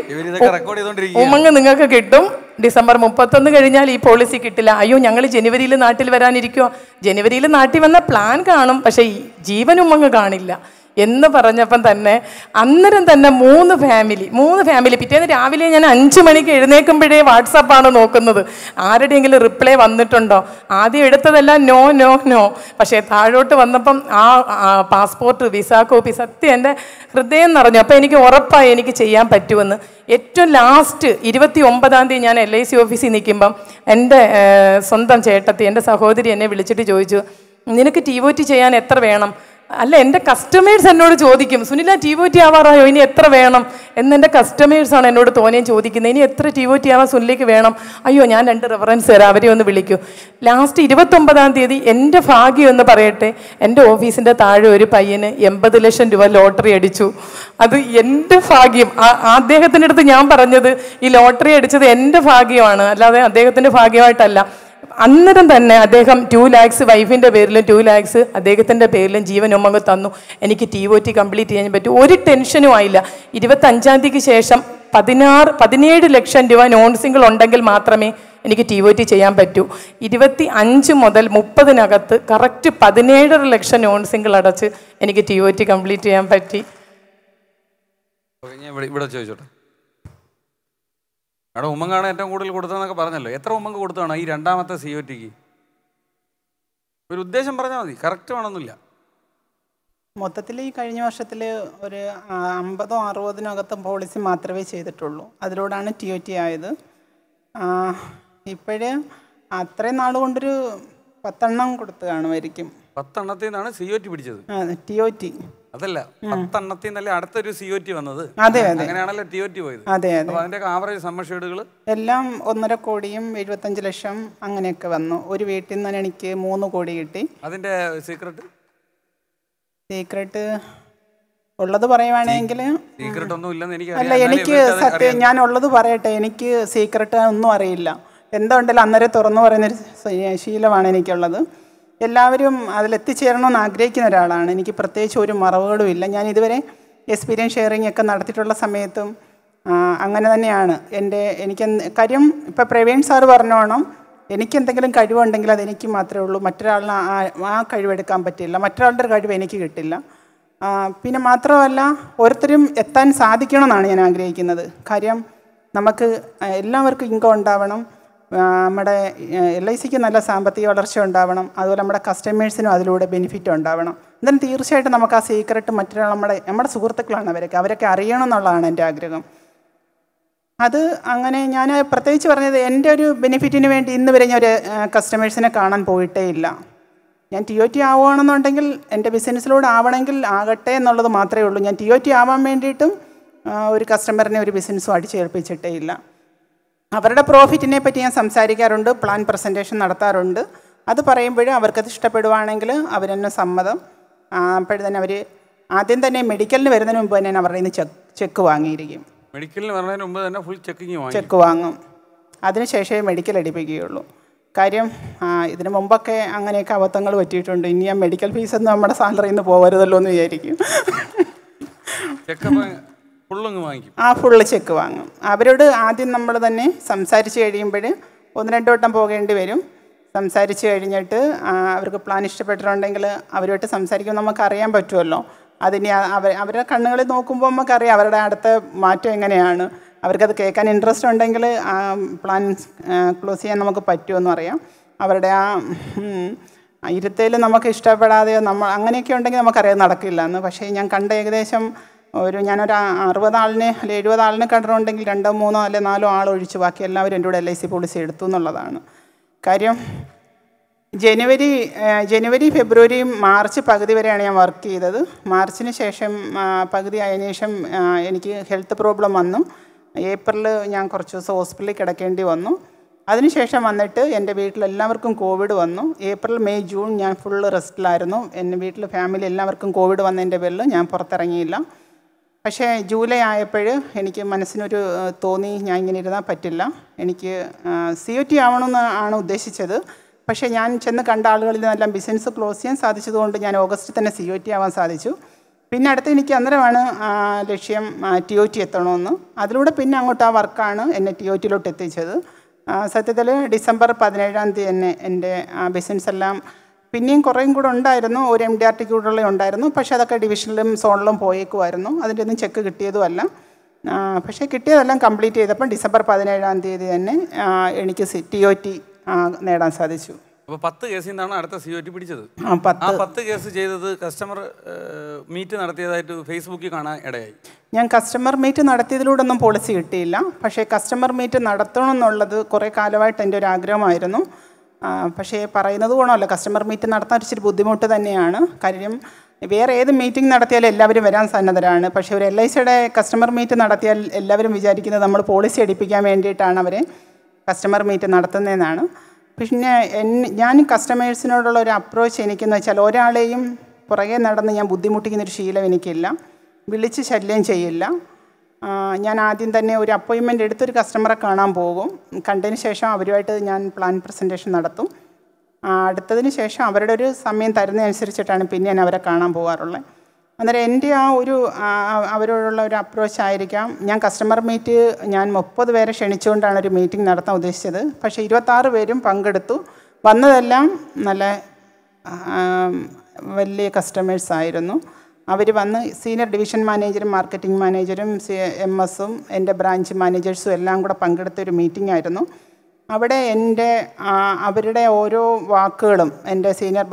ഉമങ് നിങ്ങൾക്ക് കിട്ടും. ഡിസംബർ 31 കഴിഞ്ഞാൽ ഈ പോളിസി കിട്ടില്ല. അയ്യോ ഞങ്ങൾ ജനുവരിയിൽ നാട്ടിൽ വരാനിരിക്കുമോ, ജനുവരിയിൽ നാട്ടിൽ വന്ന പ്ലാൻ കാണും, പക്ഷേ ജീവൻ ഉമങ് കാണില്ല എന്ന് പറഞ്ഞപ്പം തന്നെ അന്നേരം തന്നെ 3 ഫാമിലി പിറ്റേന്ന് രാവിലെ ഞാൻ 5 മണിക്ക് എഴുന്നേൽക്കുമ്പോഴേ വാട്സാപ്പാണ് നോക്കുന്നത്, ആരുടെയെങ്കിലും റിപ്ലൈ വന്നിട്ടുണ്ടോ. ആദ്യം എടുത്തതെല്ലാം നോ നോ നോ. പക്ഷേ താഴോട്ട് വന്നപ്പം ആ പാസ്പോർട്ട്, വിസ കോപ്പി, സത്യം എൻ്റെ ഹൃദയം നിറഞ്ഞു. അപ്പോൾ എനിക്ക് ഉറപ്പായി എനിക്ക് ചെയ്യാൻ പറ്റുമെന്ന്. ഏറ്റവും ലാസ്റ്റ് 29-ാം തീയതി ഞാൻ LIC ഓഫീസിൽ നിൽക്കുമ്പം എൻ്റെ സ്വന്തം ചേട്ടത്തി, എൻ്റെ സഹോദരി എന്നെ വിളിച്ചിട്ട് ചോദിച്ചു, നിനക്ക് TOT ചെയ്യാൻ എത്ര വേണം? അല്ല, എൻ്റെ കസ്റ്റമേഴ്സ് എന്നോട് ചോദിക്കും, സുനില TOT ആവാറായോ, ഇനി എത്ര വേണം എന്നെൻ്റെ കസ്റ്റമേഴ്സാണ് എന്നോട് തോനെയും ചോദിക്കുന്നത്. ഇനി എത്ര TOT ആവാൻ സുനിലേക്ക് വേണം? അയ്യോ ഞാൻ 2 റെഫറൻസ് തരാം, അവരെ ഒന്ന് വിളിക്കൂ. ലാസ്റ്റ് 29-ാം തീയതി എൻ്റെ ഭാഗ്യം എന്ന് പറയട്ടെ, എൻ്റെ ഓഫീസിൻ്റെ താഴെ ഒരു പയ്യന് 80 ലക്ഷം രൂപ ലോട്ടറി അടിച്ചു. അത് എൻ്റെ ഭാഗ്യം. അദ്ദേഹത്തിൻ്റെ അടുത്ത് ഞാൻ പറഞ്ഞത് ഈ ലോട്ടറി അടിച്ചത് എൻ്റെ ഭാഗ്യമാണ്, അല്ലാതെ അദ്ദേഹത്തിൻ്റെ ഭാഗ്യമായിട്ടല്ല. അന്നേരം തന്നെ അദ്ദേഹം 2 lakhs വൈഫിൻ്റെ പേരിലും 2 lakhs അദ്ദേഹത്തിൻ്റെ പേരിലും ജീവൻ ഉമങ് തന്നു. എനിക്ക് TOT കംപ്ലീറ്റ് ചെയ്യാൻ പറ്റും. ഒരു ടെൻഷനും ആയില്ല. 25-ാം തീയതിക്ക് ശേഷം 17 ലക്ഷം രൂപ നോൺ സിംഗിൾ ഉണ്ടെങ്കിൽ മാത്രമേ എനിക്ക് TOT ചെയ്യാൻ പറ്റൂ. 25 മുതൽ 30-നകത്ത് കറക്റ്റ് 17 ലക്ഷം നോൺ സിംഗിൾ അടച്ച് എനിക്ക് TOT കംപ്ലീറ്റ് ചെയ്യാൻ പറ്റി. ഇവിടെ ചോദിച്ചോട്ടെ മേഡം, ഉമങ്ങാണ് ഏറ്റവും കൂടുതൽ കൊടുത്തതെന്നൊക്കെ പറഞ്ഞല്ലോ. എത്ര ഉമങ്ങ് കൊടുത്തതാണ് ഈ 2ാമത്തെ COTക്ക്? ഒരു ഉദ്ദേശം പറഞ്ഞാൽ മതി, കറക്റ്റ് വേണമെന്നില്ല. മൊത്തത്തിൽ ഈ കഴിഞ്ഞ വർഷത്തിൽ ഒരു 50-60 പോളിസി മാത്രമേ ചെയ്തിട്ടുള്ളൂ. അതിലൂടെയാണ് TOT ആയത്. ഇപ്പോഴേ അത്രയും നാൾ കൊണ്ടൊരു 10 കൊടുത്തു കാണുമായിരിക്കും. 10 എണ്ണത്തിൽ നിന്നാണ് COT പിടിച്ചത്. TOT അതല്ല, 10 എണ്ണത്തിൽ നിന്നല്ലേ അടുത്തൊരു COT വന്നത്. അതെ അതെ, അങ്ങനെയാണല്ലോ TOT പോയത്. അതെ അതെ. അതിന്റെ ആവറേജ് സമ്മർഷേഡുകൾ എല്ലാം 1.5 കോടിയും 75 ലക്ഷം അങ്ങനെയൊക്കെ വന്നു. ഒരു വീട്ടിൽ നിന്ന് എനിക്ക് 3 കോടി കിട്ടി. അതിന്റെ സീക്രട്ട് ഉള്ളത് പറയുവാണെങ്കിൽ സീക്രട്ട് ഒന്നും ഇല്ലെന്ന് എനിക്ക് അല്ല, എനിക്ക് സത്യം ഞാൻ ഉള്ളത് പറയട്ടെ, എനിക്ക് സീക്രട്ട് ഒന്നും അറിയില്ല. എന്തുകൊണ്ടല്ലോ അന്നേരം തുറന്നു പറയുന്നൊരു ശീലമാണ് എനിക്കുള്ളത്. എല്ലാവരും അതിലെത്തിച്ചേരണമെന്ന് ആഗ്രഹിക്കുന്ന ഒരാളാണ്. എനിക്ക് പ്രത്യേകിച്ച് ഒരു മറവുകളും ഇല്ല. ഞാൻ ഇതുവരെ എക്സ്പീരിയൻസ് ഷെയറിംഗ് ഒക്കെ നടത്തിയിട്ടുള്ള സമയത്തും അങ്ങനെ തന്നെയാണ്. എനിക്ക് കാര്യം ഇപ്പം പ്രവീൺ സാറ് പറഞ്ഞോണം, എനിക്കെന്തെങ്കിലും കഴിവുണ്ടെങ്കിൽ അതെനിക്ക് മാത്രമേ ഉള്ളൂ. മറ്റൊരാളിന് ആ കഴിവെടുക്കാൻ പറ്റില്ല, മറ്റൊരാളുടെ കഴിവ് എനിക്ക് കിട്ടില്ല. പിന്നെ മാത്രമല്ല, ഓരോരുത്തരും എത്താൻ സാധിക്കണമെന്നാണ് ഞാൻ ആഗ്രഹിക്കുന്നത്. കാര്യം നമുക്ക് എല്ലാവർക്കും ഇൻകം ഉണ്ടാവണം, നമ്മുടെ LICക്ക് നല്ല സാമ്പത്തിക വളർച്ച ഉണ്ടാവണം, അതുപോലെ നമ്മുടെ കസ്റ്റമേഴ്സിനും അതിലൂടെ ബെനിഫിറ്റ് ഉണ്ടാവണം. എന്നാലും തീർച്ചയായിട്ടും നമുക്ക് ആ സീക്രട്ട് മറ്റൊരാൾ നമ്മുടെ സുഹൃത്തുക്കളാണ്, അവരൊക്കെ അറിയണം എന്നുള്ളതാണ് എൻ്റെ ആഗ്രഹം. അത് അങ്ങനെ ഞാൻ പ്രത്യേകിച്ച് പറഞ്ഞത് എൻ്റെ ഒരു ബെനിഫിറ്റിന് വേണ്ടി ഇന്ന് വരെ ഞാൻ ഒരു കസ്റ്റമേഴ്സിനെ കാണാൻ പോയിട്ടേ ഇല്ല. ഞാൻ TOT ആവുകയാണെന്നുണ്ടെങ്കിൽ എൻ്റെ ബിസിനസ്സിലൂടെ ആവണമെങ്കിൽ ആകട്ടെ എന്നുള്ളത് മാത്രമേ ഉള്ളൂ. ഞാൻ TOT ആവാൻ വേണ്ടിയിട്ടും ഒരു കസ്റ്റമറിനെ ഒരു ബിസിനസ്സും അടിച്ചേൽപ്പിച്ചിട്ടേ ഇല്ല. അവരുടെ പ്രോഫിറ്റിനെ പറ്റി ഞാൻ സംസാരിക്കാറുണ്ട്, പ്ലാൻ പ്രസൻറ്റേഷൻ നടത്താറുണ്ട്. അത് പറയുമ്പോഴും അവർക്കത് ഇഷ്ടപ്പെടുവാണെങ്കിൽ അവരെന്നെ സമ്മതം. അപ്പോഴത്തന്നെ അവർ ആദ്യം തന്നെ മെഡിക്കലിന് വരുന്നതിന് മുമ്പ് തന്നെ അവരുടെ നിന്ന് ചെക്ക് വാങ്ങിയിരിക്കും. മെഡിക്കലിന് വരുന്നതിന് മുമ്പ് തന്നെ ഫുൾ ചെക്ക് വാങ്ങും. അതിനുശേഷമേ മെഡിക്കൽ എടുപ്പിക്കുകയുള്ളൂ. കാര്യം ഇതിന് മുമ്പൊക്കെ അങ്ങനെയൊക്കെ അബദ്ധങ്ങൾ പറ്റിയിട്ടുണ്ട്. ഇനി ആ മെഡിക്കൽ ഫീസൊന്നും നമ്മുടെ സാലറിയിൽ നിന്ന് പോകരുതല്ലോ എന്ന് വിചാരിക്കും. ഫുള്ള് ചെക്ക് വാങ്ങും. അവരോട് ആദ്യം നമ്മൾ തന്നെ സംസാരിച്ച് കഴിയുമ്പോൾ 1-2 വട്ടം പോകേണ്ടി വരും. സംസാരിച്ച് കഴിഞ്ഞിട്ട് അവർക്ക് പ്ലാൻ ഇഷ്ടപ്പെട്ടിട്ടുണ്ടെങ്കിൽ അവരുമായിട്ട് സംസാരിക്കുമ്പോൾ നമുക്കറിയാൻ പറ്റുമല്ലോ. അതിനി അവരുടെ കണ്ണുകളിൽ നോക്കുമ്പോൾ നമുക്കറിയാം അവരുടെ അടുത്ത മാറ്റം എങ്ങനെയാണ്. അവർക്കത് കേൾക്കാൻ ഇൻട്രസ്റ്റ് ഉണ്ടെങ്കിൽ പ്ലാൻ ക്ലോസ് ചെയ്യാൻ നമുക്ക് പറ്റുമെന്നും അറിയാം. അവരുടെ ഇരുത്തയിൽ നമുക്ക് ഇഷ്ടപ്പെടാതെയോ അങ്ങനെയൊക്കെ ഉണ്ടെങ്കിൽ നമുക്കറിയാം നടക്കില്ല എന്ന്. പക്ഷേ ഞാൻ കണ്ട ഏകദേശം ഞാനൊരു 60 ആളിനെ അല്ലെങ്കിൽ 70 ആളിനെ കണ്ടിട്ടുണ്ടെങ്കിൽ 2, 3 അല്ലെങ്കിൽ 4 ആൾ ഒഴിച്ച് ബാക്കി എല്ലാവരും എൻ്റെ കൂടെ LIC പോളിസി എടുത്തു എന്നുള്ളതാണ് കാര്യം. ജനുവരി ഫെബ്രുവരി മാർച്ച് പകുതി വരെയാണ് ഞാൻ വർക്ക് ചെയ്തത്. മാർച്ചിന് ശേഷം പകുതി ആയതിനു ശേഷം എനിക്ക് ഹെൽത്ത് പ്രോബ്ലം വന്നു. ഏപ്രിൽ ഞാൻ കുറച്ച് ദിവസം ഹോസ്പിറ്റലിൽ കിടക്കേണ്ടി വന്നു. അതിനുശേഷം വന്നിട്ട് എൻ്റെ വീട്ടിലെല്ലാവർക്കും കോവിഡ് വന്നു. ഏപ്രിൽ മെയ് ജൂൺ ഞാൻ ഫുള്ള് റെസ്റ്റിലായിരുന്നു. എൻ്റെ വീട്ടിൽ ഫാമിലി എല്ലാവർക്കും കോവിഡ് വന്നതിൻ്റെ പേരിൽ ഞാൻ പുറത്തിറങ്ങിയില്ല. പക്ഷേ ജൂലൈ ആയപ്പോൾ എനിക്ക് മനസ്സിനൊരു തോന്നി ഞാൻ ഇങ്ങനെ ഇരുന്നാൽ പറ്റില്ല, എനിക്ക് COT ആവണമെന്ന് ആണ് ഉദ്ദേശിച്ചത്. പക്ഷേ ഞാൻ ചെന്ന് കണ്ട ആളുകളിൽ നിന്നെല്ലാം ബിസിനസ് ക്ലോസ് ചെയ്യാൻ സാധിച്ചതുകൊണ്ട് ഞാൻ ഓഗസ്റ്റിൽ തന്നെ COT ആവാൻ സാധിച്ചു. പിന്നെ അടുത്ത് എനിക്ക് അന്നേരമാണ് ലക്ഷ്യം TOT എത്തണമെന്ന്. അതിലൂടെ പിന്നെ അങ്ങോട്ട് ആ വർക്കാണ് എന്നെ TOTയിലോട്ട് എത്തിച്ചത്. സത്യത്തിൽ ഡിസംബർ 17-ാം തീയതി തന്നെ എൻ്റെ ബിസിനസ് എല്ലാം പിന്നെയും കുറേയും കൂടെ ഉണ്ടായിരുന്നു. ഒരു MDRT കൂടെ ഉണ്ടായിരുന്നു. പക്ഷേ അതൊക്കെ ഡിവിഷനിലും സോണിലും പോയേക്കുമായിരുന്നു. അതിൻ്റെ ഒന്നും ചെക്ക് കിട്ടിയതുമല്ല. പക്ഷേ കിട്ടിയതെല്ലാം കംപ്ലീറ്റ് ചെയ്തപ്പോൾ ഡിസംബർ 17-ാം തീയതി തന്നെ എനിക്ക് TOT നേടാൻ സാധിച്ചു. അപ്പോൾ 10 കേസിൽ നിന്നാണ് അടുത്ത COT പിടിച്ചത്. ആ 10 കേസ് ചെയ്തത് കസ്റ്റമർ മീറ്റ് നടത്തിയതായിട്ട് ഫേസ്ബുക്കിൽ കാണാൻ ഇടയായി. ഞാൻ കസ്റ്റമർ മീറ്റ് നടത്തിയതിലൂടെ ഒന്നും പോളിസി കിട്ടിയില്ല. പക്ഷേ കസ്റ്റമർ മീറ്റ് നടത്തണം എന്നുള്ളത് കുറേ കാലമായിട്ട് എൻ്റെ ഒരു ആഗ്രഹമായിരുന്നു. പക്ഷേ പറയുന്നത് ഗുണമല്ല, കസ്റ്റമർ മീറ്റ് നടത്താൻ ഇച്ചിരി ബുദ്ധിമുട്ട് തന്നെയാണ്. കാര്യം വേറെ ഏത് മീറ്റിംഗ് നടത്തിയാലും എല്ലാവരും വരാൻ സന്നദ്ധരാണ്. പക്ഷേ ഒരു LICയുടെ കസ്റ്റമർ മീറ്റ് നടത്തിയാൽ എല്ലാവരും വിചാരിക്കുന്നത് നമ്മൾ പോളിസി എടുപ്പിക്കാൻ വേണ്ടിയിട്ടാണ് അവർ കസ്റ്റമർ മീറ്റ് നടത്തുന്നതെന്നാണ്. പിന്നെ ഞാൻ കസ്റ്റമേഴ്സിനോടുള്ള ഒരു അപ്രോച്ച് എനിക്കെന്ന് വെച്ചാൽ ഒരാളെയും പുറകെ നടന്ന് ഞാൻ ബുദ്ധിമുട്ടിക്കുന്നൊരു ശീലം എനിക്കില്ല. വിളിച്ച് ശല്യം ചെയ്യില്ല. ഞാൻ ആദ്യം തന്നെ ഒരു അപ്പോയിൻമെൻ്റ് എടുത്തൊരു കസ്റ്റമറെ കാണാൻ പോകും. കണ്ടതിന് ശേഷം അവരുമായിട്ട് ഞാൻ പ്ലാൻ പ്രസൻറ്റേഷൻ നടത്തും. അടുത്തതിന് ശേഷം അവരുടെ ഒരു സമയം തരുന്നതനുസരിച്ചിട്ടാണ് പിന്നെ ഞാൻ അവരെ കാണാൻ പോകാറുള്ളത്. അന്നേരം എൻ്റെ ആ ഒരു അവരോടുള്ള ഒരു അപ്രോച്ച് ആയിരിക്കാം. ഞാൻ കസ്റ്റമർ മീറ്റ് ഞാൻ 30 പേരെ ക്ഷണിച്ചുകൊണ്ടാണ് ഒരു മീറ്റിംഗ് നടത്താൻ ഉദ്ദേശിച്ചത്. പക്ഷേ 26 പേരും പങ്കെടുത്തു. വന്നതെല്ലാം നല്ല വലിയ കസ്റ്റമേഴ്സായിരുന്നു. അവർ വന്ന് സീനിയർ ഡിവിഷൻ മാനേജറും മാർക്കറ്റിംഗ് മാനേജറും MS-ഉം എൻ്റെ ബ്രാഞ്ച് മാനേജേഴ്സും എല്ലാം കൂടെ പങ്കെടുത്ത ഒരു മീറ്റിംഗ് ആയിരുന്നു. അവിടെ അവരുടെ ഓരോ വാക്കുകളും എൻ്റെ സീനിയർ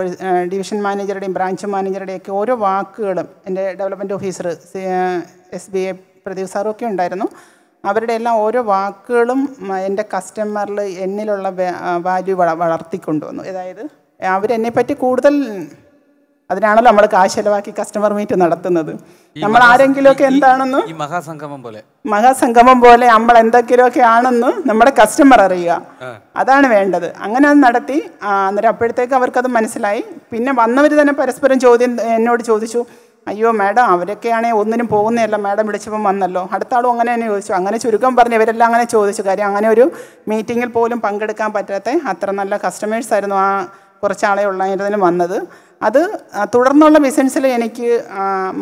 ഡിവിഷൻ മാനേജറുടെയും ബ്രാഞ്ച് മാനേജറുടെയൊക്കെ ഓരോ വാക്കുകളും എൻ്റെ ഡെവലപ്മെൻറ്റ് ഓഫീസർ SBA പ്രദീപ് സാറൊക്കെ ഉണ്ടായിരുന്നു. അവരുടെ എല്ലാം ഓരോ വാക്കുകളും എൻ്റെ കസ്റ്റമറിൽ എന്നിലുള്ള വാല്യൂ വളർത്തിക്കൊണ്ടുവന്നു. അതായത് അവരെന്നെപ്പറ്റി കൂടുതൽ, അതിനാണല്ലോ നമ്മൾ കാശ് ചിലവാക്കി കസ്റ്റമർ മീറ്റ് നടത്തുന്നത്. നമ്മൾ ആരെങ്കിലുമൊക്കെ എന്താണെന്ന് മഹാസംഗമം പോലെ നമ്മൾ എന്തൊക്കെയൊക്കെ ആണെന്ന് നമ്മുടെ കസ്റ്റമർ അറിയുക, അതാണ് വേണ്ടത്. അങ്ങനെ അത് നടത്തി. അന്നേരം അപ്പോഴത്തേക്ക് അവർക്കത് മനസ്സിലായി. പിന്നെ വന്നവർ തന്നെ പരസ്പരം എന്നോട് ചോദിച്ചു, അയ്യോ മാഡം അവരൊക്കെയാണെങ്കിൽ ഒന്നിനും പോകുന്നതല്ല, മാഡം വിളിച്ചപ്പം വന്നല്ലോ. അടുത്ത ആളും അങ്ങനെ തന്നെ ചോദിച്ചു. അങ്ങനെ ചുരുക്കം പറഞ്ഞ് ഇവരെല്ലാം അങ്ങനെ ചോദിച്ചു. കാര്യം അങ്ങനെ ഒരു മീറ്റിങ്ങിൽ പോലും പങ്കെടുക്കാൻ പറ്റാത്ത അത്ര നല്ല കസ്റ്റമേഴ്സായിരുന്നു ആ കുറച്ചാളെ ഉള്ളതിന് വന്നത്. അത് തുടർന്നുള്ള ബിസിനസ്സിൽ എനിക്ക്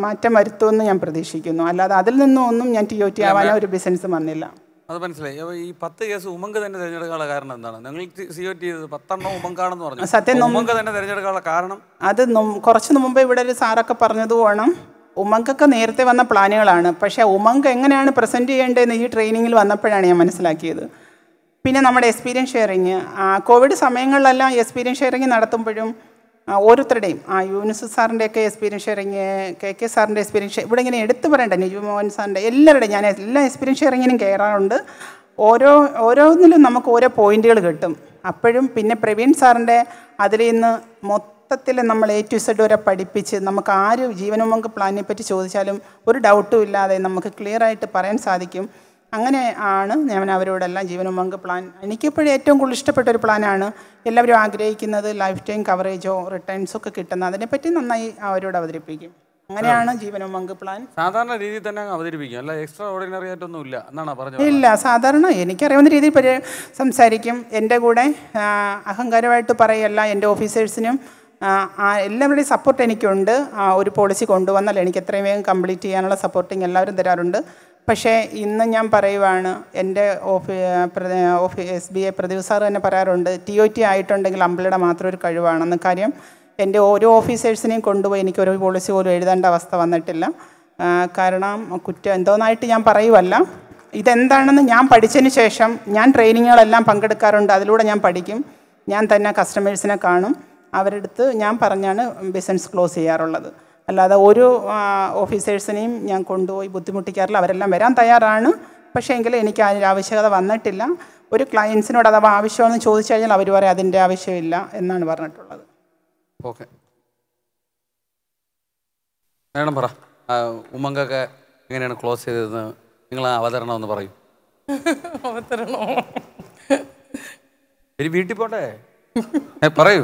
മാറ്റം വരുത്തുമെന്ന് ഞാൻ പ്രതീക്ഷിക്കുന്നു. അല്ലാതെ അതിൽ നിന്നൊന്നും ഞാൻ TOT ആവാനോ ഒരു ബിസിനസ് വന്നില്ല. അത് മനസ്സിലായി. ഈ 10 കേസ് ഉമംഗ് തന്നെ തിരഞ്ഞെടുക്കാനുള്ള കാരണം എന്താണ്? നിങ്ങൾ COT ചെയ്തത് 10 ഉമംഗാണെന്ന് പറഞ്ഞു. സത്യം ഉമംഗ് തന്നെ തിരഞ്ഞെടുക്കാനുള്ള കാരണം അത് കുറച്ച് മുമ്പ് ഇവിടെ ഒരു സാറൊക്കെ പറഞ്ഞത് വേണം. ഉമംഗൊക്കെ നേരത്തെ വന്ന പ്ലാനുകളാണ്. പക്ഷേ ഉമംഗ് എങ്ങനെയാണ് പ്രസൻറ്റ് ചെയ്യേണ്ടതെന്ന് ഈ ട്രെയിനിങ്ങിൽ വന്നപ്പോഴാണ് ഞാൻ മനസ്സിലാക്കിയത്. പിന്നെ നമ്മുടെ എക്സ്പീരിയൻസ് ഷെയറിങ്, കോവിഡ് സമയങ്ങളിലെല്ലാം എക്സ്പീരിയൻസ് ഷെയറിങ് നടത്തുമ്പോഴും ഓരോരുത്തരുടെയും യൂനുസ് സാറിൻ്റെയൊക്കെ എക്സ്പീരിയൻസ് ഷെയറിങ്, KK സാറിൻ്റെ എക്സ്പീരിയൻസ്, ഇവിടെ ഇങ്ങനെ എടുത്തു പറയണ്ട, നിജു മോഹൻ സാറിൻ്റെ എല്ലാവരുടെയും ഞാൻ എല്ലാ എക്സ്പീരിയൻസ് ഷെയറിങ്ങിനും കയറാറുണ്ട്. ഓരോന്നിലും നമുക്ക് ഓരോ പോയിന്റുകൾ കിട്ടും. അപ്പോഴും പിന്നെ പ്രവീൺ സാറിൻ്റെ അതിൽ നിന്ന് മൊത്തത്തിൽ നമ്മൾ A to Z വരെ പഠിപ്പിച്ച് നമുക്ക് ആര് ജീവനുമംഗ പ്ലാനിനെ പറ്റി ചോദിച്ചാലും ഒരു ഡൗട്ടും ഇല്ലാതെ നമുക്ക് ക്ലിയറായിട്ട് പറയാൻ സാധിക്കും. അങ്ങനെ ആണ് ഞാൻ അവരോടെല്ലാം ജീവനുമംഗ പ്ലാൻ എനിക്കിപ്പോഴും ഏറ്റവും കൂടുതൽ ഇഷ്ടപ്പെട്ടൊരു പ്ലാനാണ്. എല്ലാവരും ആഗ്രഹിക്കുന്നത് ലൈഫ് ടൈം കവറേജോ റിട്ടേൺസോ ഒക്കെ കിട്ടുന്നത്, അതിനെപ്പറ്റി നന്നായി അവരോട് അവതരിപ്പിക്കും. അങ്ങനെയാണ് ജീവനുമംഗ പ്ലാൻ സാധാരണ രീതിയിൽ തന്നെ അവതരിപ്പിക്കും, അല്ല എക്സ്ട്രാ ഓർഡിനറി ആയിട്ടൊന്നും ഇല്ല എന്നാണ് പറഞ്ഞത്? ഇല്ല, സാധാരണ എനിക്കറിയാവുന്ന രീതിയിൽ സംസാരിക്കും. എൻ്റെ കൂടെ അഹങ്കാരമായിട്ട് പറയല്ല, എൻ്റെ ഓഫീസേഴ്സിനും എല്ലാവരുടെയും സപ്പോർട്ട് എനിക്കുണ്ട്. ഒരു പോളിസി കൊണ്ടുവന്നാൽ എനിക്ക് എത്രയും വേഗം കംപ്ലീറ്റ് ചെയ്യാനുള്ള സപ്പോർട്ടിങ് എല്ലാവരും തരാറുണ്ട്. പക്ഷേ ഇന്ന് ഞാൻ പറയുവാണ്, എൻ്റെ SBA പ്രദീപ് സാർ തന്നെ പറയാറുണ്ട്, TOT ആയിട്ടുണ്ടെങ്കിൽ അമ്പിളിയുടെ മാത്രം ഒരു കഴിവാണെന്ന്. കാര്യം എൻ്റെ ഓരോ ഓഫീസേഴ്സിനെയും കൊണ്ടുപോയി എനിക്കൊരു പോളിസി പോലും എഴുതേണ്ട അവസ്ഥ വന്നിട്ടില്ല. കാരണം എന്തോന്നായിട്ട് ഞാൻ പറയുമല്ല, ഇതെന്താണെന്ന് ഞാൻ പഠിച്ചതിന് ശേഷം ഞാൻ ട്രെയിനിങ്ങുകളെല്ലാം പങ്കെടുക്കാറുണ്ട്. അതിലൂടെ ഞാൻ പഠിക്കും. ഞാൻ തന്നെ കസ്റ്റമേഴ്സിനെ കാണും, അവരുടെ അടുത്ത് ഞാൻ പറഞ്ഞാണ് ബിസിനസ് ക്ലോസ് ചെയ്യാറുള്ളത്. അല്ലാതെ ഒരു ഓഫീസേഴ്സിനെയും ഞാൻ കൊണ്ടുപോയി ബുദ്ധിമുട്ടിക്കാറില്ല. അവരെല്ലാം വരാൻ തയ്യാറാണ്. പക്ഷേ എങ്കിൽ എനിക്ക് അതിൻ്റെ ആവശ്യകത വന്നിട്ടില്ല. ഒരു ക്ലയൻസിനോട് അഥവാ ആവശ്യമെന്ന് ചോദിച്ചു കഴിഞ്ഞാൽ അവർ പറയും അതിൻ്റെ ആവശ്യമില്ല എന്നാണ് പറഞ്ഞിട്ടുള്ളത്. ഓക്കെ മേഡം പറ, ഉമ്മങ്കൊക്കെ എങ്ങനെയാണ് ക്ലോസ് ചെയ്തതെന്ന് നിങ്ങൾ അവതരണം ഒന്ന് പറയൂ. അവതരണോ? ഒരു വീട്ടിൽ പോട്ടെ, പറയൂ.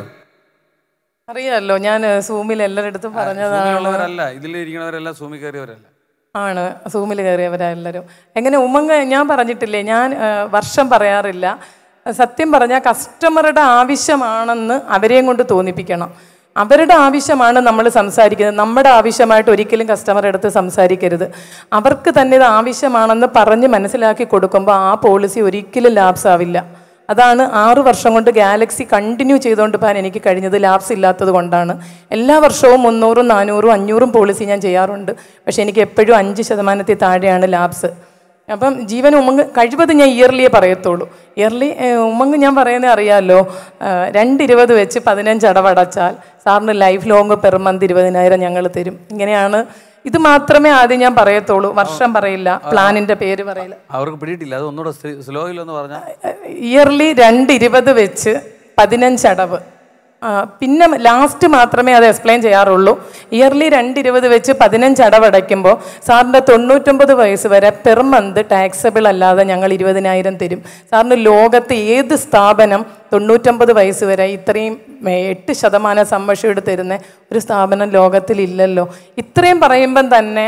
അറിയാമല്ലോ, ഞാൻ സൂമിൽ എല്ലാവരുടെ അടുത്തും പറഞ്ഞതാണ്. ഇതിലിരിക്കുന്നവരെല്ലാം സൂമിൽ കയറിയവരല്ല, ആണ് സൂമിൽ കയറിയവരെല്ലാവരും. എങ്ങനെ ഉമ്മങ്ക ഞാൻ പറഞ്ഞിട്ടില്ലേ, ഞാൻ വർഷം പറയാറില്ല. സത്യം പറഞ്ഞാൽ കസ്റ്റമറുടെ ആവശ്യമാണെന്ന് അവരെയും കൊണ്ട് തോന്നിപ്പിക്കണം. അവരുടെ ആവശ്യമാണ് നമ്മൾ സംസാരിക്കുന്നത്. നമ്മുടെ ആവശ്യമായിട്ട് ഒരിക്കലും കസ്റ്റമറുടെ അടുത്ത് സംസാരിക്കരുത്. അവർക്ക് തന്നെ ഇത് ആവശ്യമാണെന്ന് പറഞ്ഞ് മനസ്സിലാക്കി കൊടുക്കുമ്പോൾ ആ പോളിസി ഒരിക്കലും ലാപ്സ് ആവില്ല. അതാണ് 6 വർഷം കൊണ്ട് ഗാലക്സി കണ്ടിന്യൂ ചെയ്തുകൊണ്ട് പോകാൻ എനിക്ക് കഴിഞ്ഞത്. ലാപ്സ് ഇല്ലാത്തത് കൊണ്ടാണ്. എല്ലാ വർഷവും 300, 400, 500 പോളിസി ഞാൻ ചെയ്യാറുണ്ട്. പക്ഷേ എനിക്ക് എപ്പോഴും 5% താഴെയാണ് ലാപ്സ്. അപ്പം ജീവൻ ഉമ്മങ്ങ് കഴിവത് ഞാൻ ഇയർലിയെ പറയത്തുള്ളൂ. ഇയർലി ഉമ്മങ്ങ് ഞാൻ പറയുന്നത് അറിയാമല്ലോ, 220 വെച്ച് 15 അടവടച്ചാൽ സാറിന് ലൈഫ് ലോങ് പെർ മന്ത് 20,000 ഞങ്ങൾ തരും. ഇങ്ങനെയാണ്. ഇത് മാത്രമേ ആദ്യം ഞാൻ പറയത്തുള്ളൂ, വർഷം പറയില്ല, പ്ലാനിൻ്റെ പേര് പറയില്ല. അവർക്ക് പിടിയിട്ടില്ല, അത് ഒന്നുകൂടെ സ്ലോയിലൊന്ന് പറഞ്ഞാൽ. ഇയർലി 220 വെച്ച് 15 അടവ്. പിന്നെ ലാസ്റ്റ് മാത്രമേ അത് എക്സ്പ്ലെയിൻ ചെയ്യാറുള്ളൂ. ഇയർലി 220 വെച്ച് 15 അടവടയ്ക്കുമ്പോൾ സാറിൻ്റെ 99 വയസ്സ് വരെ പെർ മന്ത് ടാക്സബിൾ അല്ലാതെ ഞങ്ങൾ 20,000 തരും. സാറിന് ലോകത്ത് ഏത് സ്ഥാപനം 99 വയസ്സ് വരെ ഇത്രയും 8% സമ്മർഷീഡ് തരുന്ന ഒരു സ്ഥാപനം ലോകത്തിലില്ലല്ലോ. ഇത്രയും പറയുമ്പം തന്നെ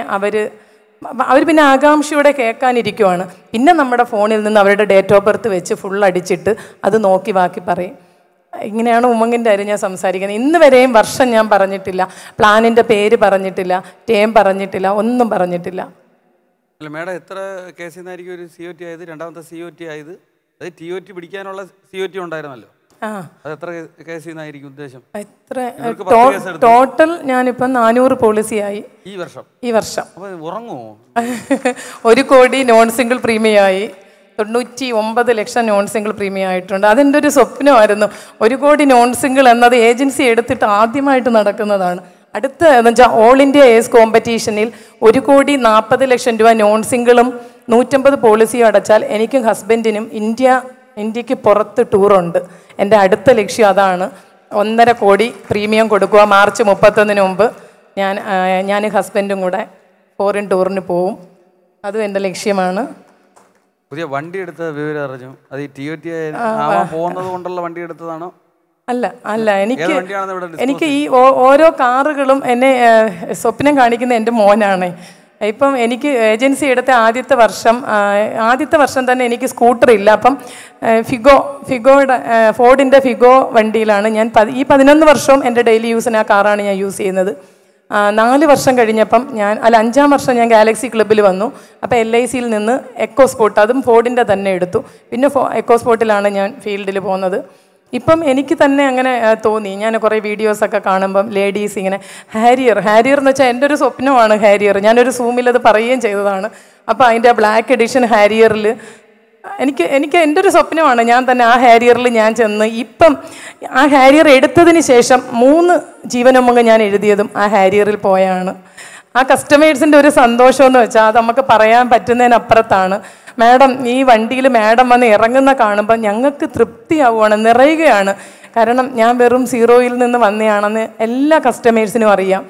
അവർ പിന്നെ ആകാംക്ഷയോടെ കേൾക്കാനിരിക്കുവാണ്. പിന്നെ നമ്മുടെ ഫോണിൽ നിന്ന് അവരുടെ ഡേറ്റ് ഓഫ് ബർത്ത് വെച്ച് ഫുൾ അടിച്ചിട്ട് അത് നോക്കി ബാക്കി പറയും. ഇങ്ങനെയാണ് ഉമ്മങ്ങിൻ്റെ കാര്യം ഞാൻ സംസാരിക്കുന്നത്. ഇന്ന് വരെയും വർഷം ഞാൻ പറഞ്ഞിട്ടില്ല, പ്ലാനിൻ്റെ പേര് പറഞ്ഞിട്ടില്ല, ടേം പറഞ്ഞിട്ടില്ല, ഒന്നും പറഞ്ഞിട്ടില്ല. അല്ല മേഡം, എത്ര കേസിൽ നിന്നായിരിക്കും ഒരു COT ആയത്? രണ്ടാമത്തെ COT ആയത്? അത് TOT പിടിക്കാനുള്ള COT ഉണ്ടായിരുന്നല്ലോ. അത് എത്ര കേസിൽ നിന്നായിരിക്കും ഉദ്ദേശം? ടോട്ടൽ ഞാനിപ്പം 400 പോളിസിയായി ഈ വർഷം. ഉറങ്ങുമോ? 1 കോടി നോൺ സിംഗിൾ പ്രീമിയമായി, 99 ലക്ഷം നോൺ സിംഗിൾ പ്രീമിയം ആയിട്ടുണ്ട്. അതെൻ്റെ ഒരു സ്വപ്നമായിരുന്നു. 1 കോടി നോൺ സിംഗിൾ എന്നത് ഏജൻസി എടുത്തിട്ട് ആദ്യമായിട്ട് നടക്കുന്നതാണ്. അടുത്ത എന്ന് വെച്ചാൽ ഓൾ ഇന്ത്യ ഏസ് കോമ്പറ്റീഷനിൽ 1,40 ലക്ഷം രൂപ നോൺ സിംഗിളും 150 പോളിസിയും അടച്ചാൽ എനിക്കും ഹസ്ബൻഡിനും ഇന്ത്യക്ക് പുറത്ത് ടൂറുണ്ട്. എൻ്റെ അടുത്ത ലക്ഷ്യം അതാണ്. 1.5 കോടി പ്രീമിയം കൊടുക്കുക. മാർച്ച് 31 മുമ്പ് ഞാൻ ഹസ്ബൻഡും കൂടെ ഫോറിൻ ടൂറിന് പോവും. അതും എൻ്റെ ലക്ഷ്യമാണ്. പുതിയ വണ്ടി എടുത്ത വിവരം അറിഞ്ഞു. അത് ഈ TOT പോകുന്നത് കൊണ്ടുള്ള വണ്ടി എടുത്തതാണോ? അല്ല എനിക്ക് ഈ ഓരോ കാറുകളും എന്നെ സ്വപ്നം കാണിക്കുന്ന എൻ്റെ മോനാണ്. ഇപ്പം എനിക്ക് ഏജൻസി എടുത്ത ആദ്യത്തെ വർഷം തന്നെ എനിക്ക് സ്കൂട്ടർ ഇല്ല. അപ്പം ഫോർഡിൻ്റെ ഫിഗോ വണ്ടിയിലാണ് ഞാൻ ഈ 11 വർഷവും എൻ്റെ ഡെയിലി യൂസിന് ആ കാറാണ് ഞാൻ യൂസ് ചെയ്യുന്നത്. 4 വർഷം കഴിഞ്ഞപ്പം 5-ാം വർഷം ഞാൻ ഗാലക്സി ക്ലബ്ബിൽ വന്നു. അപ്പോൾ LICയിൽ നിന്ന് എക്കോ സ്പോർട്ട്, അതും ഫോർഡിൻ്റെ തന്നെ എടുത്തു. പിന്നെ എക്കോ സ്പോർട്ടിലാണ് ഞാൻ ഫീൽഡിൽ പോകുന്നത്. ഇപ്പം എനിക്ക് തന്നെ അങ്ങനെ തോന്നി. ഞാൻ കുറേ വീഡിയോസൊക്കെ കാണുമ്പം ലേഡീസ് ഇങ്ങനെ ഹാരിയർ എന്ന് വെച്ചാൽ എൻ്റെ ഒരു സ്വപ്നമാണ് ഹാരിയർ. ഞാനൊരു സൂമിൽ അത് പറയുകയും ചെയ്തതാണ്. അപ്പോൾ അതിൻ്റെ ബ്ലാക്ക് എഡിഷൻ ഹാരിയറിൽ എനിക്ക് എൻ്റെ ഒരു സ്വപ്നമാണ്. ഞാൻ തന്നെ ആ ഹാരിയറിൽ ഞാൻ ചെന്ന് ഇപ്പം ആ ഹാരിയർ എടുത്തതിന് ശേഷം 3 ജീവനുമ്മങ്ങ് ഞാൻ എഴുതിയതും ആ ഹാരിയറിൽ പോയാണ്. ആ കസ്റ്റമേഴ്സിൻ്റെ ഒരു സന്തോഷം എന്ന് വെച്ചാൽ അത് നമുക്ക് പറയാൻ പറ്റുന്നതിനപ്പുറത്താണ്. മാഡം ഈ വണ്ടിയിൽ മാഡം വന്ന് ഇറങ്ങുന്ന കാണുമ്പോൾ ഞങ്ങൾക്ക് തൃപ്തിയാവുകയാണ്, നിറയുകയാണ്. കാരണം ഞാൻ വെറും 0-യിൽ നിന്ന് വന്നതാണെന്ന് എല്ലാ കസ്റ്റമേഴ്സിനും അറിയാം.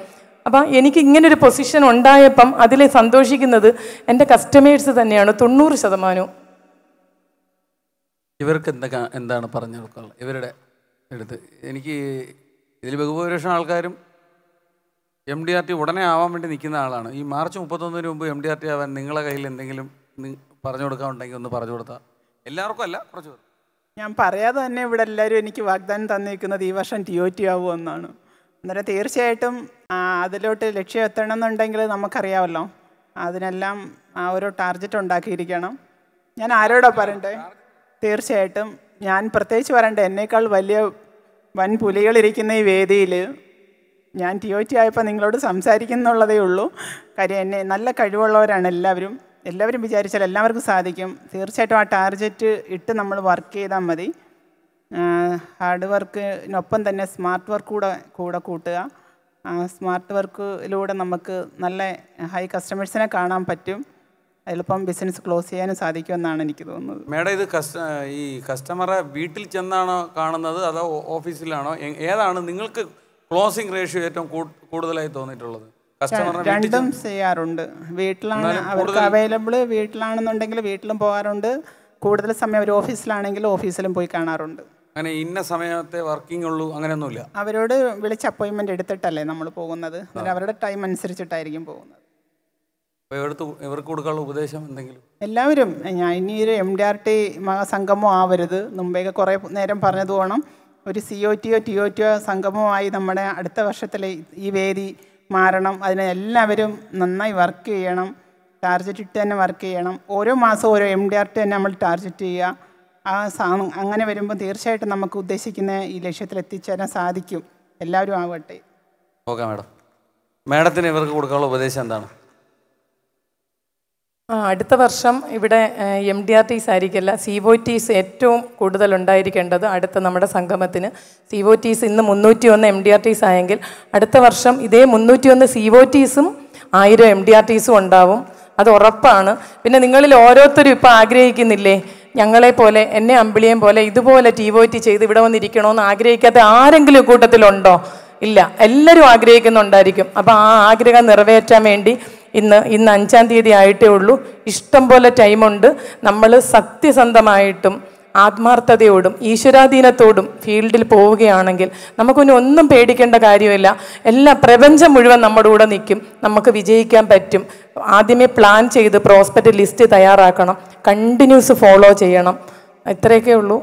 അപ്പം എനിക്ക് ഇങ്ങനൊരു പൊസിഷൻ ഉണ്ടായപ്പം അതിൽ സന്തോഷിക്കുന്നത് എൻ്റെ കസ്റ്റമേഴ്സ് തന്നെയാണ് 90%. ഇവർക്ക് എന്താണ് പറഞ്ഞു കൊടുക്കാനുള്ളത്? ഇവരുടെ എടുത്ത് എനിക്ക് ഇതിൽ ബഹുഭൂരിപക്ഷം ആൾക്കാരും MDRT ഉടനെ ആവാൻ വേണ്ടി നിൽക്കുന്ന ആളാണ്. ഈ മാർച്ച് 31 മുമ്പ് MDRT ആവാൻ നിങ്ങളെ കയ്യിൽ എന്തെങ്കിലും പറഞ്ഞു കൊടുക്കാനുണ്ടെങ്കിൽ ഒന്ന് പറഞ്ഞു കൊടുത്താൽ. എല്ലാവർക്കും അല്ല, കുറച്ച് പേർ. ഞാൻ പറയാതെ തന്നെ ഇവിടെ എല്ലാവരും എനിക്ക് വാഗ്ദാനം തന്നിരിക്കുന്നത് ഈ വർഷം TOT ആവുമെന്നാണ്. അന്നേരം തീർച്ചയായിട്ടും അതിലോട്ട് ലക്ഷ്യം എത്തണം എന്നുണ്ടെങ്കിൽ നമുക്കറിയാമല്ലോ, അതിനെല്ലാം ഓരോ ടാർഗറ്റ് ഉണ്ടാക്കിയിരിക്കണം. ഞാൻ ആരോടാ പറയണ്ടേ? തീർച്ചയായിട്ടും ഞാൻ പ്രത്യേകിച്ച് പറയണ്ടേ, എന്നേക്കാൾ വലിയ വൻ പുലികളിരിക്കുന്ന ഈ വേദിയിൽ ഞാൻ TOT ആയപ്പോൾ നിങ്ങളോട് സംസാരിക്കുന്നുള്ളതേ ഉള്ളൂ. കാര്യം എന്നെ നല്ല കഴിവുള്ളവരാണ് എല്ലാവരും വിചാരിച്ചാൽ എല്ലാവർക്കും സാധിക്കും. തീർച്ചയായിട്ടും ആ ടാർഗറ്റ് ഇട്ട് നമ്മൾ വർക്ക് ചെയ്താൽ മതി. ഹാർഡ് വർക്കിനൊപ്പം തന്നെ സ്മാർട്ട് വർക്ക് കൂടെ കൂട്ടുക. സ്മാർട്ട് വർക്കിലൂടെ നമുക്ക് നല്ല ഹൈ കസ്റ്റമേഴ്സിനെ കാണാൻ പറ്റും. അതിലിപ്പം ബിസിനസ് ക്ലോസ് ചെയ്യാനും സാധിക്കുമെന്നാണ് എനിക്ക് തോന്നുന്നത്. മേഡം ഇത് ഈ കസ്റ്റമറെ വീട്ടിൽ ചെന്നാണോ കാണുന്നത് അതോ ഓഫീസിലാണോ? ഏതാണ് നിങ്ങൾക്ക് ക്ലോസിംഗ് റേഷ്യോ ഏറ്റവും കൂടുതലായി തോന്നിയിട്ടുള്ളത്? രണ്ടും ചെയ്യാറുണ്ട്. വീട്ടിലാണ് അവർക്ക് അവൈലബിൾ, വീട്ടിലാണെന്നുണ്ടെങ്കിൽ വീട്ടിലും പോകാറുണ്ട്. കൂടുതൽ സമയം ഒരു ഓഫീസിലാണെങ്കിൽ ഓഫീസിലും പോയി കാണാറുണ്ട്. അങ്ങനെ ഇന്ന സമയത്തെ വർക്കിംഗ് ഉള്ളൂ അങ്ങനെയൊന്നുമില്ല. അവരോട് വിളിച്ച് അപ്പോയിൻമെൻറ്റ് എടുത്തിട്ടല്ലേ നമ്മൾ പോകുന്നത്. അവരുടെ ടൈം അനുസരിച്ചിട്ടായിരിക്കും പോകുന്നത്. ഇവർക്ക് കൊടുക്കാനുള്ള ഉപദേശം എന്തെങ്കിലും? എല്ലാവരും ഇനിയൊരു MDRT മഹാസംഗമം ആവരുത്. മുമ്പേക്ക് കുറേ നേരം പറഞ്ഞത് വേണം. ഒരു COT TOT സംഗമമായി നമ്മുടെ അടുത്ത വർഷത്തിലെ ഈ വേദി മാറണം. അതിന് എല്ലാവരും നന്നായി വർക്ക് ചെയ്യണം. ടാർഗറ്റ് ഇട്ട് തന്നെ വർക്ക് ചെയ്യണം. ഓരോ മാസവും ഓരോ MDRT തന്നെ നമ്മൾ ടാർഗറ്റ് ചെയ്യുക. അങ്ങനെ വരുമ്പോൾ തീർച്ചയായിട്ടും നമുക്ക് ഉദ്ദേശിക്കുന്ന ഈ ലക്ഷ്യത്തിൽ എത്തിച്ചേരാൻ സാധിക്കും. എല്ലാവരും ആവട്ടെ. Okay madam. മാഡത്തിന് ഇവർക്ക് കൊടുക്കാനുള്ള ഉപദേശം എന്താണ്? അടുത്ത വർഷം ഇവിടെ MDRTs ആയിരിക്കില്ല, COTs ഏറ്റവും കൂടുതൽ ഉണ്ടായിരിക്കേണ്ടത്. അടുത്ത നമ്മുടെ സംഗമത്തിന് COTs ഇന്ന് 301 MDRTs ആയെങ്കിൽ അടുത്ത വർഷം ഇതേ 301 COTസും 1000 MDRTസും ഉണ്ടാവും. അത് ഉറപ്പാണ്. പിന്നെ നിങ്ങളിൽ ഓരോരുത്തരും ഇപ്പോൾ ആഗ്രഹിക്കുന്നില്ലേ, ഞങ്ങളെപ്പോലെ എന്നെ അമ്പിളിയേം പോലെ ഇതുപോലെ TOT ചെയ്ത് ഇവിടെ വന്നിരിക്കണമെന്ന് ആഗ്രഹിക്കാത്ത ആരെങ്കിലും കൂട്ടത്തിലുണ്ടോ? ഇല്ല, എല്ലാവരും ആഗ്രഹിക്കുന്നുണ്ടായിരിക്കും. അപ്പോൾ ആ ആഗ്രഹം നിറവേറ്റാൻ വേണ്ടി ഇന്ന് 5-ാം തീയതി ആയിട്ടേ ഉള്ളൂ. ഇഷ്ടം പോലെ ടൈമുണ്ട്. നമ്മൾ സത്യസന്ധമായിട്ടും ആത്മാർത്ഥതയോടും ഈശ്വരാധീനത്തോടും ഫീൽഡിൽ പോവുകയാണെങ്കിൽ നമുക്കൊന്നും ഒന്നും പേടിക്കേണ്ട കാര്യമില്ല. എല്ലാ പ്രപഞ്ചം മുഴുവൻ നമ്മുടെ കൂടെ നിൽക്കും. നമുക്ക് വിജയിക്കാൻ പറ്റും. ആദ്യമേ പ്ലാൻ ചെയ്ത് പ്രോസ്പെക്റ്റ് ലിസ്റ്റ് തയ്യാറാക്കണം, കണ്ടിന്യൂസ് ഫോളോ ചെയ്യണം. ഇത്രയൊക്കെ ഉള്ളൂ.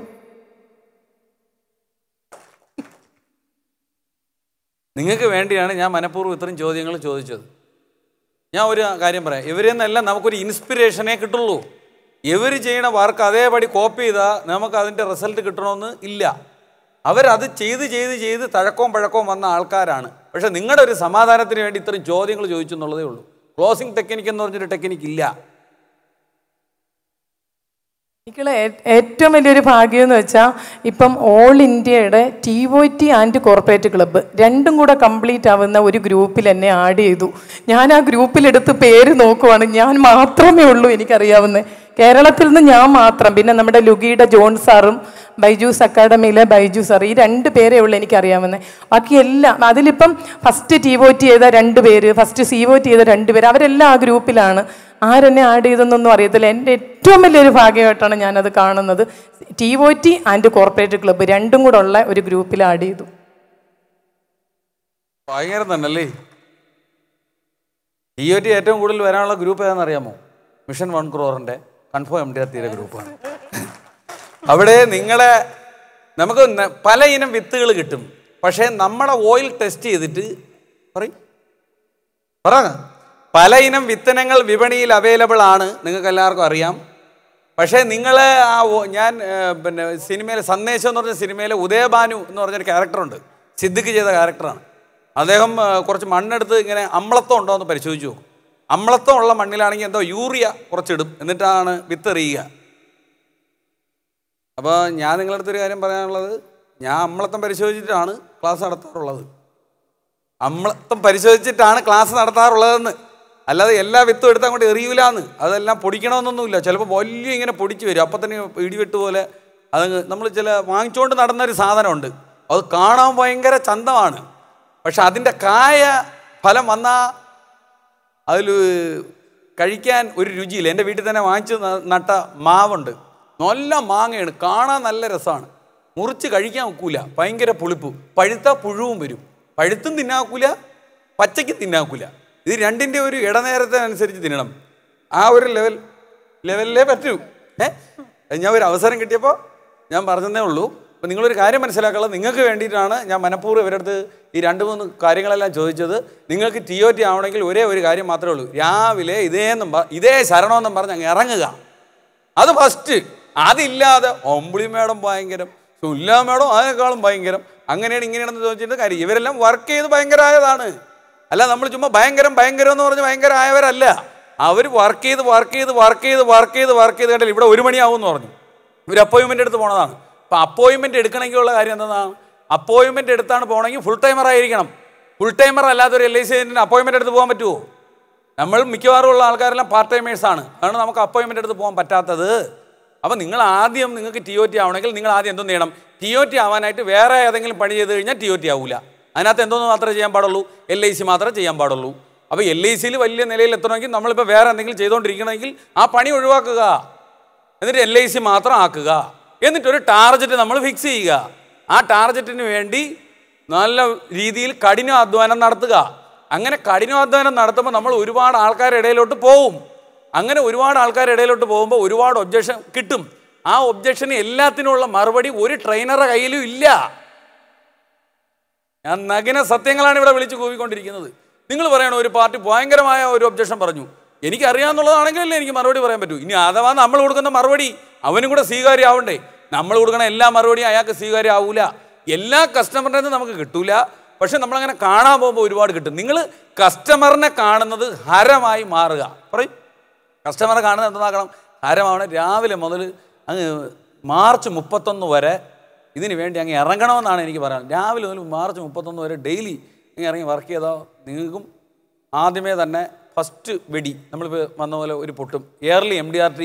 നിങ്ങൾക്ക് വേണ്ടിയാണ് ഞാൻ മനഃപൂർവ്വം ഇത്രയും ചോദ്യങ്ങൾ ചോദിച്ചത്. ഞാൻ ഒരു കാര്യം പറയാം, ഇവരിൽ നിന്നെല്ലാം നമുക്കൊരു ഇൻസ്പിറേഷനേ കിട്ടുള്ളൂ. ഇവർ ചെയ്യണ വർക്ക് അതേപടി കോപ്പി ചെയ്താൽ നമുക്ക് അതിൻ്റെ റിസൾട്ട് കിട്ടണമെന്ന് ഇല്ല. അവരത് ചെയ്ത് തഴക്കവും പഴക്കവും വന്ന ആൾക്കാരാണ്. പക്ഷേ നിങ്ങളുടെ ഒരു സമാധാനത്തിന് വേണ്ടി ഇത്രയും ചോദ്യങ്ങൾ ചോദിച്ചു എന്നുള്ളതേ ഉള്ളൂ. ക്ലോസിംഗ് ടെക്നിക്ക് എന്ന് പറഞ്ഞൊരു ടെക്നിക്ക് ഇല്ല. എനിക്കുള്ള ഏറ്റവും വലിയൊരു ഭാഗ്യം എന്ന് വെച്ചാൽ ഇപ്പം ഓൾ ഇന്ത്യയുടെ TOT ആൻഡ് കോർപ്പറേറ്റ് ക്ലബ്ബ് രണ്ടും കൂടെ കംപ്ലീറ്റ് ആവുന്ന ഒരു ഗ്രൂപ്പിൽ എന്നെ ആഡ് ചെയ്തു. ഞാൻ ആ ഗ്രൂപ്പിലെടുത്ത് പേര് നോക്കുവാണ്. ഞാൻ മാത്രമേ ഉള്ളൂ എനിക്കറിയാവുന്നത്, കേരളത്തിൽ നിന്ന് ഞാൻ മാത്രം. പിന്നെ നമ്മുടെ ലുഗിയുടെ ജോൺ സാറും ബൈജൂസ് അക്കാഡമിയിലെ ബൈജു സാർ, ഈ 2 പേരേ ഉള്ളൂ എനിക്കറിയാവുന്നത്. ബാക്കിയെല്ലാം അതിലിപ്പം ഫസ്റ്റ് TOT ചെയ്ത 2 പേര്, ഫസ്റ്റ് COT ചെയ്ത 2 പേര്, അവരെല്ലാം ആ ഗ്രൂപ്പിലാണ്. ആരെന്നെ ആഡ് ചെയ്തെന്നൊന്നും അറിയത്തില്ല. എൻ്റെ ഏറ്റവും വലിയൊരു ഭാഗ്യമായിട്ടാണ് ഞാനത് കാണുന്നത്. TOT ആൻഡ് കോർപ്പറേറ്റ് ക്ലബ്ബ് രണ്ടും കൂടെ ഉള്ള ഒരു ഗ്രൂപ്പിൽ ആഡ് ചെയ്തു. ഭയങ്കര തന്നെയല്ലേ. TOT ഏറ്റവും കൂടുതൽ വരാനുള്ള ഗ്രൂപ്പ് ഏതാണെന്ന് അറിയാമോ? മിഷൻ 1 crore കൺഫേം MDRTയുടെ ഗ്രൂപ്പാണ്. അവിടെ നമുക്ക് പല ഇനം വിത്തുകൾ കിട്ടും. പക്ഷേ നമ്മുടെ ഓയിൽ ടെസ്റ്റ് ചെയ്തിട്ട് പല ഇനം വിത്തനങ്ങൾ വിപണിയിൽ അവൈലബിൾ ആണ്, നിങ്ങൾക്ക് എല്ലാവർക്കും അറിയാം. പക്ഷേ നിങ്ങൾ ഞാൻ പിന്നെ സിനിമയിലെ സന്ദേശം എന്ന് പറഞ്ഞ സിനിമയിലെ ഉദയഭാനു എന്ന് പറഞ്ഞൊരു ക്യാരക്ടറുണ്ട്, സിദ്ദിഖ് ചെയ്ത ക്യാരക്ടറാണ്. അദ്ദേഹം കുറച്ച് മണ്ണെടുത്ത് ഇങ്ങനെ അമ്ലത്വം ഉണ്ടോ എന്ന് പരിശോധിച്ചു നോക്കും. അമ്ലത്വം ഉള്ള മണ്ണിലാണെങ്കിൽ എന്തോ യൂറിയ കുറച്ചിടും, എന്നിട്ടാണ് വിത്തെറിയുക. അപ്പോൾ ഞാൻ നിങ്ങളുടെ അടുത്തൊരു കാര്യം പറയാനുള്ളത്, ഞാൻ അമ്ലത്വം പരിശോധിച്ചിട്ടാണ് ക്ലാസ് നടത്താറുള്ളത്. അമ്ലത്വം പരിശോധിച്ചിട്ടാണ് ക്ലാസ് നടത്താറുള്ളതെന്ന്. അല്ലാതെ എല്ലാ വിത്തും എടുത്ത് അങ്ങോട്ട് എറിയൂലാന്ന്. അതെല്ലാം പൊടിക്കണമെന്നൊന്നുമില്ല. ചിലപ്പോൾ വലിയ ഇങ്ങനെ പൊടിച്ച് വരും, അപ്പം തന്നെ ഇടിവെട്ട് പോലെ. അത് നമ്മൾ വാങ്ങിച്ചുകൊണ്ട് നടന്നൊരു സാധനമുണ്ട്, അത് കാണാൻ ഭയങ്കര ചന്തമാണ്. പക്ഷെ അതിൻ്റെ ഫലം വന്നാൽ അതിൽ കഴിക്കാൻ ഒരു രുചിയില്ല. എൻ്റെ വീട്ടിൽ തന്നെ വാങ്ങിച്ച് നട്ട മാവുണ്ട്, നല്ല മാങ്ങയാണ്, കാണാൻ നല്ല രസമാണ്. മുറിച്ച് കഴിക്കാൻ ഒക്കൂല, ഭയങ്കര പുളിപ്പ്. പഴുത്ത പുഴുവും വരും, പഴുത്തും തിന്നാക്കൂല, പച്ചയ്ക്ക് തിന്നാക്കൂല. ഇത് രണ്ടിൻ്റെ ഒരു ഇടനേരത്തിനനുസരിച്ച് തിന്നണം. ആ ഒരു ലെവലിലേ പറ്റൂ. ഞാൻ ഒരു അവസരം കിട്ടിയപ്പോൾ ഞാൻ പറഞ്ഞതേ ഉള്ളൂ. അപ്പോൾ നിങ്ങളൊരു കാര്യം മനസ്സിലാക്കാനുള്ളത്, നിങ്ങൾക്ക് വേണ്ടിയിട്ടാണ് ഞാൻ മനഃപൂർവ്വം ഇവരുടെ അടുത്ത് ഈ 2-3 കാര്യങ്ങളെല്ലാം ചോദിച്ചത്. നിങ്ങൾക്ക് TOT ആവണമെങ്കിൽ ഒരേ ഒരു കാര്യം മാത്രമേ ഉള്ളൂ, രാവിലെ ഇതേ ശരണമെന്നും പറഞ്ഞ് അങ്ങ് ഇറങ്ങുക. അത് ഫസ്റ്റ്. അതില്ലാതെ ഒമ്പിളി മേഡം ഭയങ്കരം, സുല്ല മേഡം അതിനേക്കാളും ഭയങ്കരം, അങ്ങനെയാണ് ഇങ്ങനെയാണെന്ന് ചോദിച്ചിട്ട് കാര്യം. ഇവരെല്ലാം വർക്ക് ചെയ്ത് ഭയങ്കരമായതാണ്. അല്ല, നമ്മൾ ചുമ്മാ ഭയങ്കരം എന്ന് പറഞ്ഞ് ഭയങ്കരമായവരല്ല. അവർ വർക്ക് ചെയ്ത് കണ്ടില്ല. ഇവിടെ 1 മണിയാവുമെന്ന് പറഞ്ഞു, ഇവർ അപ്പോയിൻമെൻ്റ് എടുത്ത് പോണതാണ്. അപ്പോൾ അപ്പോയിൻമെൻ്റ് എടുക്കണമെങ്കിൽ ഉള്ള കാര്യം എന്താണ്? അപ്പോയിൻമെൻ്റ് എടുത്താണ് പോകണമെങ്കിൽ ഫുൾ ടൈമർ ആയിരിക്കണം. ഫുൾ ടൈമർ അല്ലാത്തൊരു LIC ഏജൻറ്റിന് അപ്പോയിൻമെൻ്റ് എടുത്ത് പോകാൻ പറ്റുമോ? നമ്മൾ മിക്കവാറും ഉള്ള ആൾക്കാരെല്ലാം പാർട്ട് ടൈമേഴ്സാണ്. അതാണ് നമുക്ക് അപ്പോയിൻമെൻ്റ് എടുത്ത് പോകാൻ പറ്റാത്തത്. അപ്പോൾ നിങ്ങൾ ആദ്യം നിങ്ങൾക്ക് TOT ആവണമെങ്കിൽ നിങ്ങൾ ആദ്യം എന്തെന്ന് ചെയ്യണം? TOT ആവാനായിട്ട് വേറെ ഏതെങ്കിലും പണി ചെയ്ത് കഴിഞ്ഞാൽ TOT ആവില്ല. അതിനകത്ത് എന്തോന്ന് മാത്രമേ ചെയ്യാൻ പാടുള്ളൂ? LIC മാത്രമേ ചെയ്യാൻ പാടുള്ളൂ. അപ്പോൾ LICയിൽ വലിയ നിലയിൽ എത്തണമെങ്കിൽ നമ്മളിപ്പോൾ വേറെ എന്തെങ്കിലും ചെയ്തുകൊണ്ടിരിക്കണമെങ്കിൽ ആ പണി ഒഴിവാക്കുക, എന്നിട്ട് LIC മാത്രം ആക്കുക. എന്നിട്ടൊരു ടാർഗറ്റ് നമ്മൾ ഫിക്സ് ചെയ്യുക. ആ ടാർഗറ്റിന് വേണ്ടി നല്ല രീതിയിൽ കഠിനാധ്വാനം നടത്തുക. അങ്ങനെ കഠിനാധ്വാനം നടത്തുമ്പോൾ നമ്മൾ ഒരുപാട് ആൾക്കാരുടെ ഇടയിലോട്ട് പോവും. അങ്ങനെ ഒരുപാട് ആൾക്കാരുടെ ഇടയിലോട്ട് പോകുമ്പോൾ ഒരുപാട് ഒബ്ജക്ഷൻ കിട്ടും. ആ ഒബ്ജക്ഷന് എല്ലാത്തിനുള്ള മറുപടി ഒരു ട്രെയിനറുടെ കയ്യിലും ഇല്ല. ഞാൻ നഗ്ന സത്യങ്ങളാണ് ഇവിടെ വിളിച്ച് കൂവിക്കൊണ്ടിരിക്കുന്നത്. നിങ്ങൾ പറയണ ഒരു പാർട്ടി ഭയങ്കരമായ ഒരു ഒബ്ജക്ഷൻ പറഞ്ഞു, എനിക്കറിയാമെന്നുള്ളതാണെങ്കിലല്ലേ എനിക്ക് മറുപടി പറയാൻ പറ്റൂ. ഇനി അഥവാ നമ്മൾ കൊടുക്കുന്ന മറുപടി അവനും കൂടെ സ്വീകാര്യമാവണ്ടേ? നമ്മൾ കൊടുക്കുന്ന എല്ലാ മറുപടിയും അയാൾക്ക് സ്വീകാര്യമാവില്ല. എല്ലാ കസ്റ്റമറിൻ്റെ നിന്ന് നമുക്ക് കിട്ടൂല. പക്ഷെ നമ്മളങ്ങനെ കാണാൻ പോകുമ്പോൾ ഒരുപാട് കിട്ടും. നിങ്ങൾ കസ്റ്റമറിനെ കാണുന്നത് ഹരമായി മാറുക. പറയും, കസ്റ്റമറെ കാണുന്നത് എന്താക്കണം? ഹരമാണ്. രാവിലെ മുതൽ അങ്ങ് മാർച്ച് 31 വരെ ഇതിന് വേണ്ടി അങ്ങ് ഇറങ്ങണമെന്നാണ് എനിക്ക് പറയാൻ. രാവിലെ മുതൽ മാർച്ച് 31 വരെ ഡെയിലി അങ്ങ് ഇറങ്ങി വർക്ക് ചെയ്താൽ നിങ്ങൾക്കും ആദ്യമേ തന്നെ ഫസ്റ്റ് വെടി നമ്മളിപ്പോൾ വന്ന പോലെ ഒരു പൊട്ടും. ഇയർലി MDRT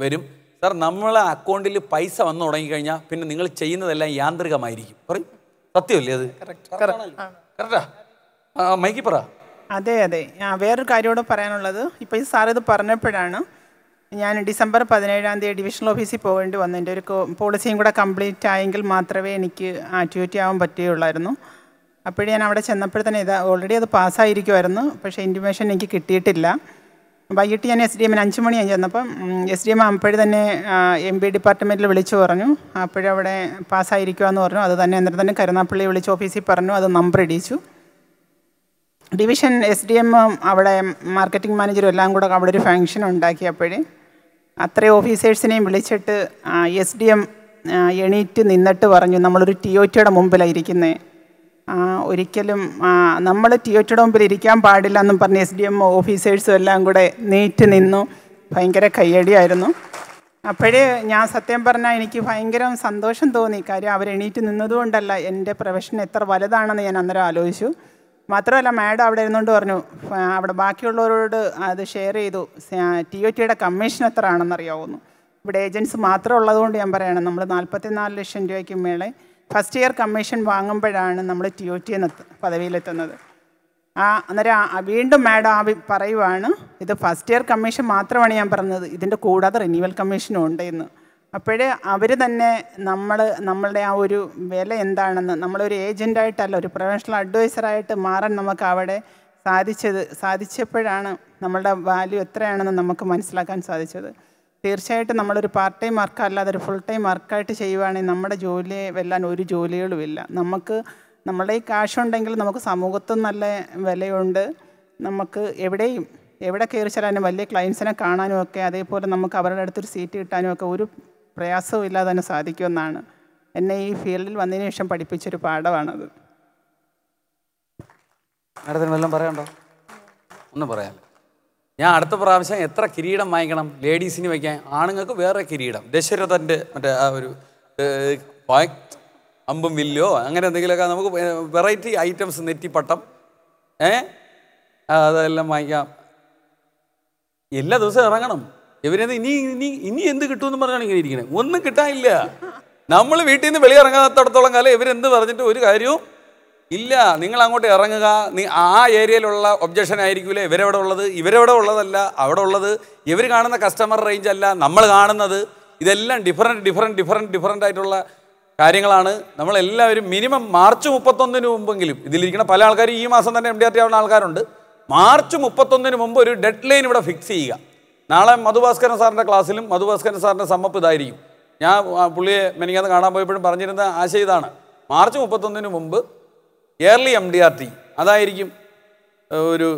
വരും. സാർ, നമ്മളെ അക്കൗണ്ടിൽ പൈസ വന്നു തുടങ്ങിക്കഴിഞ്ഞാൽ പിന്നെ നിങ്ങൾ ചെയ്യുന്നതെല്ലാം യാന്ത്രികമായിരിക്കും. പറയും, സത്യമല്ലേ അത്? കറക്റ്റാ? മൈക്കി പറ. അതെ അതെ. വേറൊരു കാര്യമോട് പറയാനുള്ളത്, ഇപ്പോൾ ഈ സാർ ഇത് പറഞ്ഞപ്പോഴാണ് ഞാൻ ഡിസംബർ 17 ഡിവിഷണൽ ഓഫീസിൽ പോകേണ്ടി വന്നു. എൻ്റെ ഒരു പോളിസിയും കൂടെ കംപ്ലീറ്റ് ആയെങ്കിൽ മാത്രമേ എനിക്ക് TOT ആവാൻ പറ്റുകയുള്ളായിരുന്നു. അപ്പോഴേ ഞാൻ അവിടെ ചെന്നപ്പോഴത്തന്നെ ഓൾറെഡി അത് പാസ്സായിരിക്കുമായിരുന്നു. പക്ഷേ ഇൻറ്റിമേഷൻ എനിക്ക് കിട്ടിയിട്ടില്ല. വൈകിട്ട് ഞാൻ SDM 5 മണിയായി ചെന്നപ്പം SDM അപ്പോഴേ തന്നെ MB ഡിപ്പാർട്ട്മെൻറ്റിൽ വിളിച്ചു പറഞ്ഞു. അപ്പോഴവിടെ പാസ്സായിരിക്കുമെന്ന് പറഞ്ഞു. അത് തന്നെ അന്നേരം തന്നെ കരുനാപ്പള്ളി വിളിച്ച് ഓഫീസിൽ പറഞ്ഞു. അത് നമ്പർ ഇടിച്ചു. ഡിവിഷൻ SDM അവിടെ മാർക്കറ്റിംഗ് മാനേജറും എല്ലാം കൂടെ അവിടെ ഒരു ഫംഗ്ഷൻ ഉണ്ടാക്കിയപ്പോഴേ അത്രയും ഓഫീസേഴ്സിനെയും വിളിച്ചിട്ട് SDM എണീറ്റ് നിന്നിട്ട് പറഞ്ഞു, നമ്മളൊരു TOTയുടെ മുമ്പിലായിരിക്കുന്നത്, ഒരിക്കലും നമ്മൾ TOTയുടെ മുമ്പിൽ ഇരിക്കാൻ പാടില്ല എന്നും പറഞ്ഞ് SDM ഓഫീസേഴ്സും എല്ലാം കൂടെ നീറ്റ് നിന്നു. ഭയങ്കര കയ്യടിയായിരുന്നു. അപ്പോഴേ ഞാൻ സത്യം പറഞ്ഞാൽ എനിക്ക് ഭയങ്കര സന്തോഷം തോന്നി. കാര്യം അവരെണീറ്റ് നിന്നതുകൊണ്ടല്ല, എൻ്റെ പ്രൊഫഷൻ എത്ര വലുതാണെന്ന് ഞാൻ അന്നേരം ആലോചിച്ചു. മാത്രമല്ല മാഡം അവിടെ ഇരുന്നുകൊണ്ട് പറഞ്ഞു, അവിടെ ബാക്കിയുള്ളവരോട് അത് ഷെയർ ചെയ്തു, TOTയുടെ കമ്മീഷൻ എത്ര ആണെന്നറിയാവുന്നു. ഇവിടെ ഏജൻസ് മാത്രം ഉള്ളതുകൊണ്ട് ഞാൻ പറയണം, നമ്മൾ 44 ലക്ഷം രൂപയ്ക്ക് മേലെ ഫസ്റ്റ് ഇയർ കമ്മീഷൻ വാങ്ങുമ്പോഴാണ് നമ്മൾ TOT പദവിയിലെത്തുന്നത്. അന്നേരം വീണ്ടും മാഡം പറയുവാണ്, ഇത് ഫസ്റ്റ് ഇയർ കമ്മീഷൻ മാത്രമാണ് ഞാൻ പറഞ്ഞത്, ഇതിൻ്റെ കൂടാതെ റിന്യൂവൽ കമ്മീഷനും ഉണ്ട് എന്ന്. അപ്പോഴേ അവർ തന്നെ നമ്മളുടെ ആ ഒരു വില എന്താണെന്ന്, നമ്മളൊരു ഏജൻ്റായിട്ടല്ല ഒരു പ്രൊഫഷണൽ അഡ്വൈസറായിട്ട് മാറാൻ നമുക്ക് അവിടെ സാധിച്ചപ്പോഴാണ് നമ്മളുടെ വാല്യൂ എത്രയാണെന്ന് നമുക്ക് മനസ്സിലാക്കാൻ സാധിച്ചത്. തീർച്ചയായിട്ടും നമ്മളൊരു പാർട്ട് ടൈം വർക്ക് അല്ലാതെ ഒരു ഫുൾ ടൈം വർക്കായിട്ട് ചെയ്യുവാണെങ്കിൽ നമ്മുടെ ജോലിയെ വെല്ലാൻ ഒരു ജോലികളുമില്ല. നമ്മളുടെ ഈ കാശുണ്ടെങ്കിൽ നമുക്ക് സമൂഹത്തും നല്ല വിലയുണ്ട്. നമുക്ക് എവിടെ കയറി ചെല്ലാനും വലിയ ക്ലയൻസിനെ കാണാനും ഒക്കെ, അതേപോലെ നമുക്ക് അവരുടെ അടുത്തൊരു സീറ്റ് കിട്ടാനും ഒക്കെ ഒരു പ്രയാസവും ഇല്ലാതെ തന്നെ സാധിക്കുമെന്നാണ് എന്നെ ഈ ഫീൽഡിൽ വന്നതിന് ശേഷം പഠിപ്പിച്ചൊരു പാഠമാണത്. മാഡത്തിന് വല്ലതും പറയാനുണ്ടോ? ഒന്നും പറയാമല്ലോ. ഞാൻ അടുത്ത പ്രാവശ്യം എത്ര കിരീടം വാങ്ങിക്കണം ലേഡീസിന് വയ്ക്കാൻ? ആണുങ്ങൾക്ക് വേറെ കിരീടം, ദശരഥൻ്റെ മറ്റേ ആ ഒരു അമ്പും വില്ലോ അങ്ങനെ എന്തെങ്കിലുമൊക്കെ നമുക്ക് വെറൈറ്റി ഐറ്റംസ്, നെറ്റിപ്പട്ടം, അതെല്ലാം വാങ്ങിക്കാം. എല്ലാ ദിവസവും ഇറങ്ങണം. ഇവരത് ഇനി എന്ത് കിട്ടുമെന്ന് പറഞ്ഞാണ് ഇങ്ങനെ ഇരിക്കണേ. ഒന്നും കിട്ടാനില്ല. നമ്മൾ വീട്ടിൽ നിന്ന് വെളിയിറങ്ങാത്തടത്തോളം കാലം ഇവരെന്ത് പറഞ്ഞിട്ട് ഒരു കാര്യവും ഇല്ല. നിങ്ങൾ അങ്ങോട്ട് ഇറങ്ങുക. ആ ഏരിയയിലുള്ള ഒബ്ജക്ഷൻ ആയിരിക്കില്ല ഇവരെവിടെ ഉള്ളത്, ഇവരെവിടെ ഉള്ളതല്ല അവിടെ ഉള്ളത്. ഇവർ കാണുന്ന കസ്റ്റമർ റേഞ്ച് അല്ല നമ്മൾ കാണുന്നത്. ഇതെല്ലാം ഡിഫറൻ്റ് ആയിട്ടുള്ള കാര്യങ്ങളാണ്. നമ്മളെല്ലാവരും മിനിമം മാർച്ച് 31 മുമ്പെങ്കിലും, ഇതിലിരിക്കുന്ന പല ആൾക്കാരും ഈ മാസം തന്നെ MDRT ആവുന്ന ആൾക്കാരുണ്ട്, മാർച്ച് 31 മുമ്പ് ഒരു ഡെഡ് ലൈൻ ഇവിടെ ഫിക്സ് ചെയ്യുക. നാളെ മധുഭാസ്കരൻ സാറിൻ്റെ ക്ലാസ്സിലും മധുഭാസ്കരൻ സാറിൻ്റെ സമ്മപ്പ് ഇതായിരിക്കും. ഞാൻ പുള്ളിയെ മെനിക്കാന്ന് കാണാൻ പോയപ്പോഴും പറഞ്ഞിരുന്ന ആശയം ഇതാണ്, മാർച്ച് 31 മുമ്പ് ഇയർലി MDRT അതായിരിക്കും ഒരു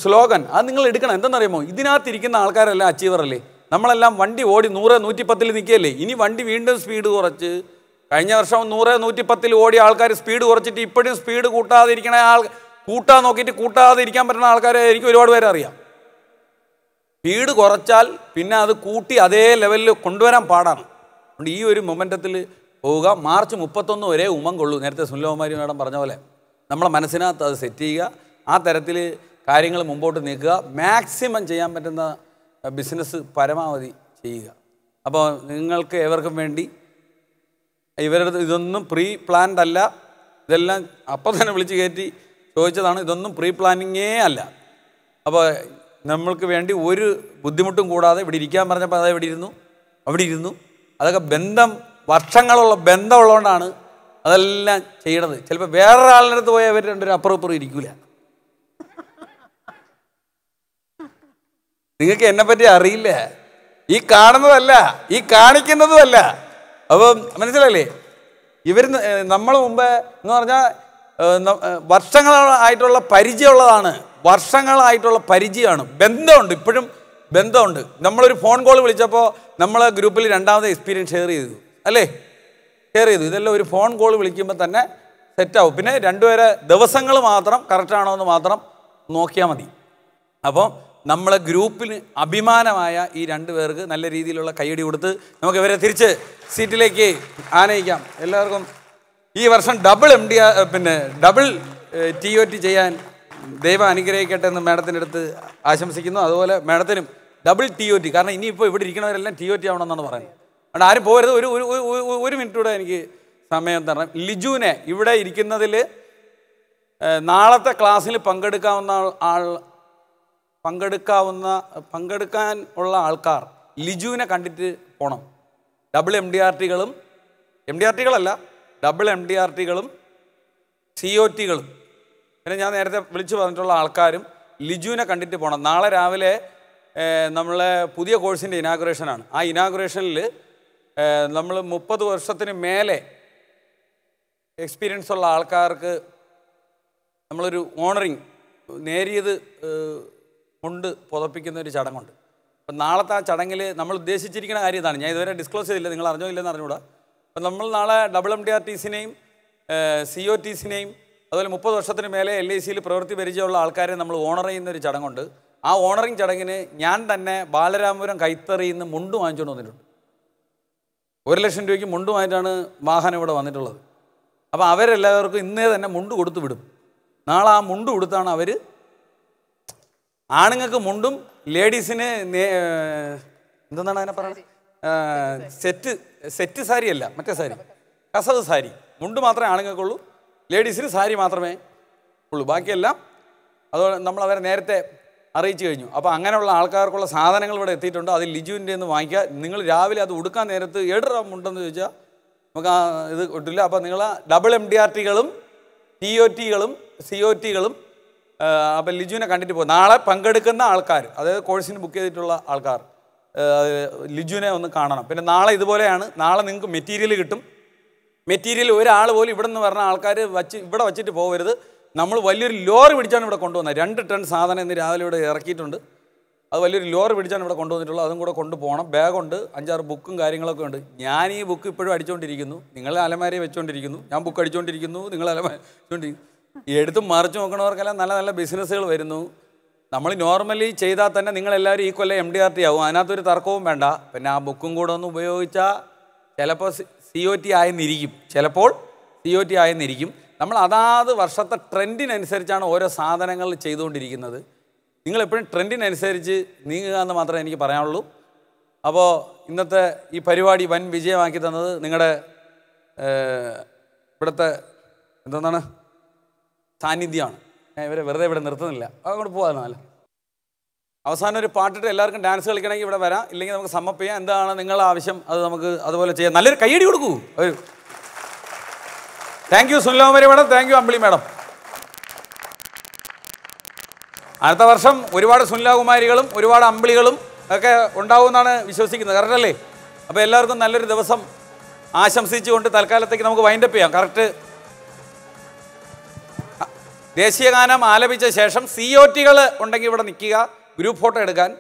സ്ലോഗൻ. അത് നിങ്ങൾ എടുക്കണം. എന്തെന്നറിയുമോ, ഇതിനകത്തിരിക്കുന്ന ആൾക്കാരെല്ലാം അച്ചീവർ അല്ലേ. നമ്മളെല്ലാം വണ്ടി ഓടി 100, 110 നിൽക്കുകയല്ലേ. ഇനി വണ്ടി വീണ്ടും സ്പീഡ് കുറച്ച്, കഴിഞ്ഞ വർഷം 100, 110 ഓടിയ ആൾക്കാർ സ്പീഡ് കുറച്ചിട്ട് ഇപ്പോഴും സ്പീഡ് കൂട്ടാതിരിക്കണ കൂട്ടാൻ നോക്കിയിട്ട് കൂട്ടാതിരിക്കാൻ പറ്റുന്ന ആൾക്കാരെ എനിക്ക് ഒരുപാട് പേരെ അറിയാം. സ്പീഡ് കുറച്ചാൽ പിന്നെ അത് കൂട്ടി അതേ ലെവലിൽ കൊണ്ടുവരാൻ പാടാണ്. അതുകൊണ്ട് ഈ ഒരു മൊമെൻറ്റത്തിൽ പോവുക. മാർച്ച് 31 വരെ ഉമ്മം കൊള്ളൂ. നേരത്തെ സുനിലകുമാരി മാഡം പറഞ്ഞ പോലെ നമ്മളെ മനസ്സിനകത്ത് അത് സെറ്റ് ചെയ്യുക. ആ തരത്തിൽ കാര്യങ്ങൾ മുമ്പോട്ട് നീക്കുക. മാക്സിമം ചെയ്യാൻ പറ്റുന്ന ബിസിനസ് പരമാവധി ചെയ്യുക. അപ്പോൾ നിങ്ങൾക്ക് ഏവർക്കും വേണ്ടി ഇവരുടെ ഇതൊന്നും പ്രീ പ്ലാൻഡ് അല്ല, ഇതെല്ലാം അപ്പം തന്നെ വിളിച്ച് കയറ്റി ചോദിച്ചതാണ്. ഇതൊന്നും പ്രീ പ്ലാനിങ്ങേ അല്ല. അപ്പോൾ നമ്മൾക്ക് വേണ്ടി ഒരു ബുദ്ധിമുട്ടും കൂടാതെ ഇവിടെ ഇരിക്കാൻ പറഞ്ഞപ്പോൾ അത് അവിടെ ഇരുന്നു. അതൊക്കെ വർഷങ്ങളുള്ള ബന്ധമുള്ളതുകൊണ്ടാണ് അതെല്ലാം ചെയ്യണത്. ചിലപ്പോൾ വേറൊരാളുടെ അടുത്ത് പോയാൽ അവർ രണ്ടൊരു അപ്പുറം ഇരിക്കൂല. നിങ്ങൾക്ക് എന്നെപ്പറ്റി അറിയില്ല, ഈ കാണുന്നതല്ല, ഈ കാണിക്കുന്നതുമല്ല. അപ്പം മനസ്സിലല്ലേ, നമ്മൾ മുമ്പ് എന്ന് പറഞ്ഞാൽ വർഷങ്ങളായിട്ടുള്ള പരിചയമുള്ളതാണ്, വർഷങ്ങളായിട്ടുള്ള പരിചയമാണ്, ബന്ധമുണ്ട്, ഇപ്പോഴും ബന്ധമുണ്ട്. നമ്മളൊരു ഫോൺ കോൾ വിളിച്ചപ്പോൾ നമ്മൾ ഗ്രൂപ്പിൽ രണ്ടാമത് എക്സ്പീരിയൻസ് ഷെയർ ചെയ്തു, അല്ലേ? ഷെയർ ചെയ്തു. ഇതെല്ലാം ഒരു ഫോൺ കോൾ വിളിക്കുമ്പോൾ തന്നെ സെറ്റാവും. പിന്നെ രണ്ടുപേരെ ദിവസങ്ങൾ മാത്രം കറക്റ്റാണോ എന്ന് മാത്രം നോക്കിയാൽ മതി. അപ്പോൾ നമ്മളെ ഗ്രൂപ്പിന് അഭിമാനമായ ഈ രണ്ടു പേർക്ക് നല്ല രീതിയിലുള്ള കൈയടി കൊടുത്ത് നമുക്ക് ഇവരെ തിരിച്ച് സീറ്റിലേക്ക് ആനയിക്കാം. എല്ലാവർക്കും ഈ വർഷം ഡബിൾ TOT ചെയ്യാൻ ദൈവം അനുഗ്രഹിക്കട്ടെ എന്ന് മാഡത്തിൻ്റെ അടുത്ത് ആശംസിക്കുന്നു. അതുപോലെ മാഡത്തിനും ഡബിൾ TOT, കാരണം ഇനിയിപ്പോൾ ഇവിടെ ഇരിക്കുന്നവരെല്ലാം TOT ആവണമെന്നാണ് പറയുന്നത്. അതുകൊണ്ട് ആരും പോകരുത്. ഒരു മിനിറ്റ് കൂടെ എനിക്ക് സമയം തരണം. ലിജുവിനെ ഇവിടെ ഇരിക്കുന്നതിൽ നാളത്തെ ക്ലാസ്സിൽ പങ്കെടുക്കാൻ ഉള്ള ആൾക്കാർ ലിജുവിനെ കണ്ടിട്ട് പോകണം. ഡബിൾ MDRTകളും COTകളും പിന്നെ ഞാൻ നേരത്തെ വിളിച്ചു പറഞ്ഞിട്ടുള്ള ആൾക്കാരും ലിജുവിനെ കണ്ടിട്ട് പോകണം. നാളെ രാവിലെ നമ്മളെ പുതിയ കോഴ്സിൻ്റെ ഇനാഗുറേഷനാണ്. ആ ഇനാഗുറേഷനിൽ നമ്മൾ 30 വർഷത്തിന് മേലെ എക്സ്പീരിയൻസ് ഉള്ള ആൾക്കാർക്ക് നമ്മളൊരു ഓണറിങ് നേരിയത് കൊണ്ട് പുതപ്പിക്കുന്ന ഒരു ചടങ്ങുണ്ട്. അപ്പം നാളത്തെ ആ ചടങ്ങിൽ നമ്മൾ ഉദ്ദേശിച്ചിരിക്കുന്ന കാര്യം ഇതാണ്. ഞാൻ ഇതുവരെ ഡിസ്ക്ലോസ് ചെയ്തില്ല, നിങ്ങൾ അറിഞ്ഞോ ഇല്ലെന്ന് അറിഞ്ഞുകൂടാ. അപ്പം നമ്മൾ നാളെ ഡബിൾ MDRTസിനെയും COTസിനെയും അതുപോലെ 30 വർഷത്തിന് മേലെ LICയിൽ പ്രവൃത്തി പരിചയമുള്ള ആൾക്കാരെ നമ്മൾ ഓണർ ചെയ്യുന്നൊരു ചടങ്ങുണ്ട്. ആ ഓണറിങ് ചടങ്ങിന് ഞാൻ തന്നെ ബാലരാമപുരം കൈത്തറിയിൽ നിന്ന് മുണ്ട് വാങ്ങിച്ചുകൊണ്ട് വന്നിട്ടുണ്ട്. 1 ലക്ഷം രൂപയ്ക്ക് മുണ്ട് വാങ്ങിയിട്ടാണ് വാഹനം ഇവിടെ വന്നിട്ടുള്ളത്. അപ്പോൾ അവരെല്ലാവർക്കും ഇന്നേ തന്നെ മുണ്ട് കൊടുത്തു വിടും. നാളെ ആ മുണ്ട് കൊടുത്താണ് അവർ, ആണുങ്ങൾക്ക് മുണ്ടും ലേഡീസിന് എന്തെന്നാണ് അതിനെ പറയുന്നത്, സെറ്റ് സാരി അല്ല, മറ്റേ സാരി, കസവ് സാരി. മുണ്ട് മാത്രമേ ആണുങ്ങൾക്കുള്ളൂ, ലേഡീസിന് സാരി മാത്രമേ ഉള്ളൂ. ബാക്കിയെല്ലാം അതുപോലെ നമ്മൾ അവരെ നേരത്തെ അറിയിച്ചു കഴിഞ്ഞു. അപ്പോൾ അങ്ങനെയുള്ള ആൾക്കാർക്കുള്ള സാധനങ്ങൾ ഇവിടെ എത്തിയിട്ടുണ്ട്. അത് ലിജുവിൻ്റെ നിന്ന് വാങ്ങിക്കുക. നിങ്ങൾ രാവിലെ അത് ഉടുക്കാൻ നേരത്ത് 7 രൂപ മുണ്ടെന്ന് ചോദിച്ചാൽ നമുക്ക് ഇത് കിട്ടില്ല. അപ്പോൾ നിങ്ങൾ ഡബിൾ MDRTകളും TOTകളും COTകളും അപ്പം ലിജുവിനെ കണ്ടിട്ട് പോകും. നാളെ പങ്കെടുക്കുന്ന ആൾക്കാർ, അതായത് കോഴ്സിന് ബുക്ക് ചെയ്തിട്ടുള്ള ആൾക്കാർ ലിജുവിനെ ഒന്ന് കാണണം. പിന്നെ നാളെ ഇതുപോലെയാണ്. നാളെ നിങ്ങൾക്ക് മെറ്റീരിയൽ കിട്ടും. മെറ്റീരിയൽ ഒരാൾ പോലും ഇവിടെ നിന്ന് പറഞ്ഞ ആൾക്കാർ ഇവിടെ വച്ചിട്ട് പോകരുത്. നമ്മൾ വലിയൊരു ലോറി പിടിച്ചാണ് ഇവിടെ കൊണ്ടുവന്നത്. 2 ടൺ സാധനം ഇന്ന് രാവിലെ ഇവിടെ ഇറക്കിയിട്ടുണ്ട്. അത് വലിയൊരു ലോറി പിടിച്ചാണ് ഇവിടെ കൊണ്ടുവന്നിട്ടുള്ളത്. അതും കൂടെ കൊണ്ടുപോകണം. ബാഗുണ്ട്, 5-6 ബുക്കും കാര്യങ്ങളൊക്കെ ഉണ്ട്. ഞാൻ ഈ ബുക്ക് ഇപ്പോഴും അടിച്ചുകൊണ്ടിരിക്കുന്നു. നിങ്ങൾ അലമാരയെ വെച്ചുകൊണ്ടിരിക്കുന്നു, ഞാൻ ബുക്ക് അടിച്ചുകൊണ്ടിരിക്കുന്നു, നിങ്ങൾ അലമാര വെച്ചുകൊണ്ടിരിക്കുന്നു. എടുത്തും മറിച്ച് നോക്കണവർക്കെല്ലാം നല്ല നല്ല ബിസിനസ്സുകൾ വരുന്നു. നമ്മൾ നോർമലി ചെയ്താൽ തന്നെ നിങ്ങളെല്ലാവരും ഈ കൊല്ലം MDRT ആവും, അതിനകത്തൊരു തർക്കവും വേണ്ട. പിന്നെ ആ ബുക്കും കൂടെ ഒന്ന് ഉപയോഗിച്ചാൽ ചിലപ്പോൾ COT ആയെന്നിരിക്കും. നമ്മൾ അതാത് വർഷത്തെ ട്രെൻഡിനനുസരിച്ചാണ് ഓരോ സാധനങ്ങൾ ചെയ്തുകൊണ്ടിരിക്കുന്നത്. നിങ്ങളെപ്പോഴും ട്രെൻഡിനനുസരിച്ച് നീങ്ങുക എന്ന് മാത്രമേ എനിക്ക് പറയാനുള്ളൂ. അപ്പോൾ ഇന്നത്തെ ഈ പരിപാടി വൻ വിജയമാക്കി തന്നത് നിങ്ങളുടെ ഇവിടുത്തെ എന്താണ് സാന്നിധ്യമാണ്. ഞാൻ ഇവരെ വെറുതെ ഇവിടെ നിർത്തുന്നില്ല, അങ്ങോട്ട് പോകാനല്ല. അവസാനം ഒരു പാട്ടിട്ട് എല്ലാവർക്കും ഡാൻസ് കളിക്കണമെങ്കിൽ ഇവിടെ വരാം, ഇല്ലെങ്കിൽ നമുക്ക് സമ്മപ്പ് ചെയ്യാം. എന്താണ് നിങ്ങളുടെ ആവശ്യം അത് നമുക്ക് അതുപോലെ ചെയ്യാം. നല്ലൊരു കയ്യടി കൊടുക്കൂ. Thank you Sunilakumari madam, thank you Ambili madam. അടുത്ത വർഷം ഒരുപാട് സുനിലാകുമാരികളും ഒരുപാട് അമ്പിളികളും ഒക്കെ ഉണ്ടാവുമെന്നാണ് വിശ്വസിക്കുന്നത്. കറക്റ്റ് അല്ലേ? അപ്പോൾ എല്ലാവർക്കും നല്ലൊരു ദിവസം ആശംസിച്ചുകൊണ്ട് തൽക്കാലത്തേക്ക് നമുക്ക് വൈൻഡപ്പ് ചെയ്യാം. കറക്റ്റ് ദേശീയഗാനം ആലപിച്ച ശേഷം COTകൾ ഉണ്ടെങ്കിൽ ഇവിടെ നിൽക്കുക, ഗ്രൂപ്പ് ഫോട്ടോ എടുക്കാൻ.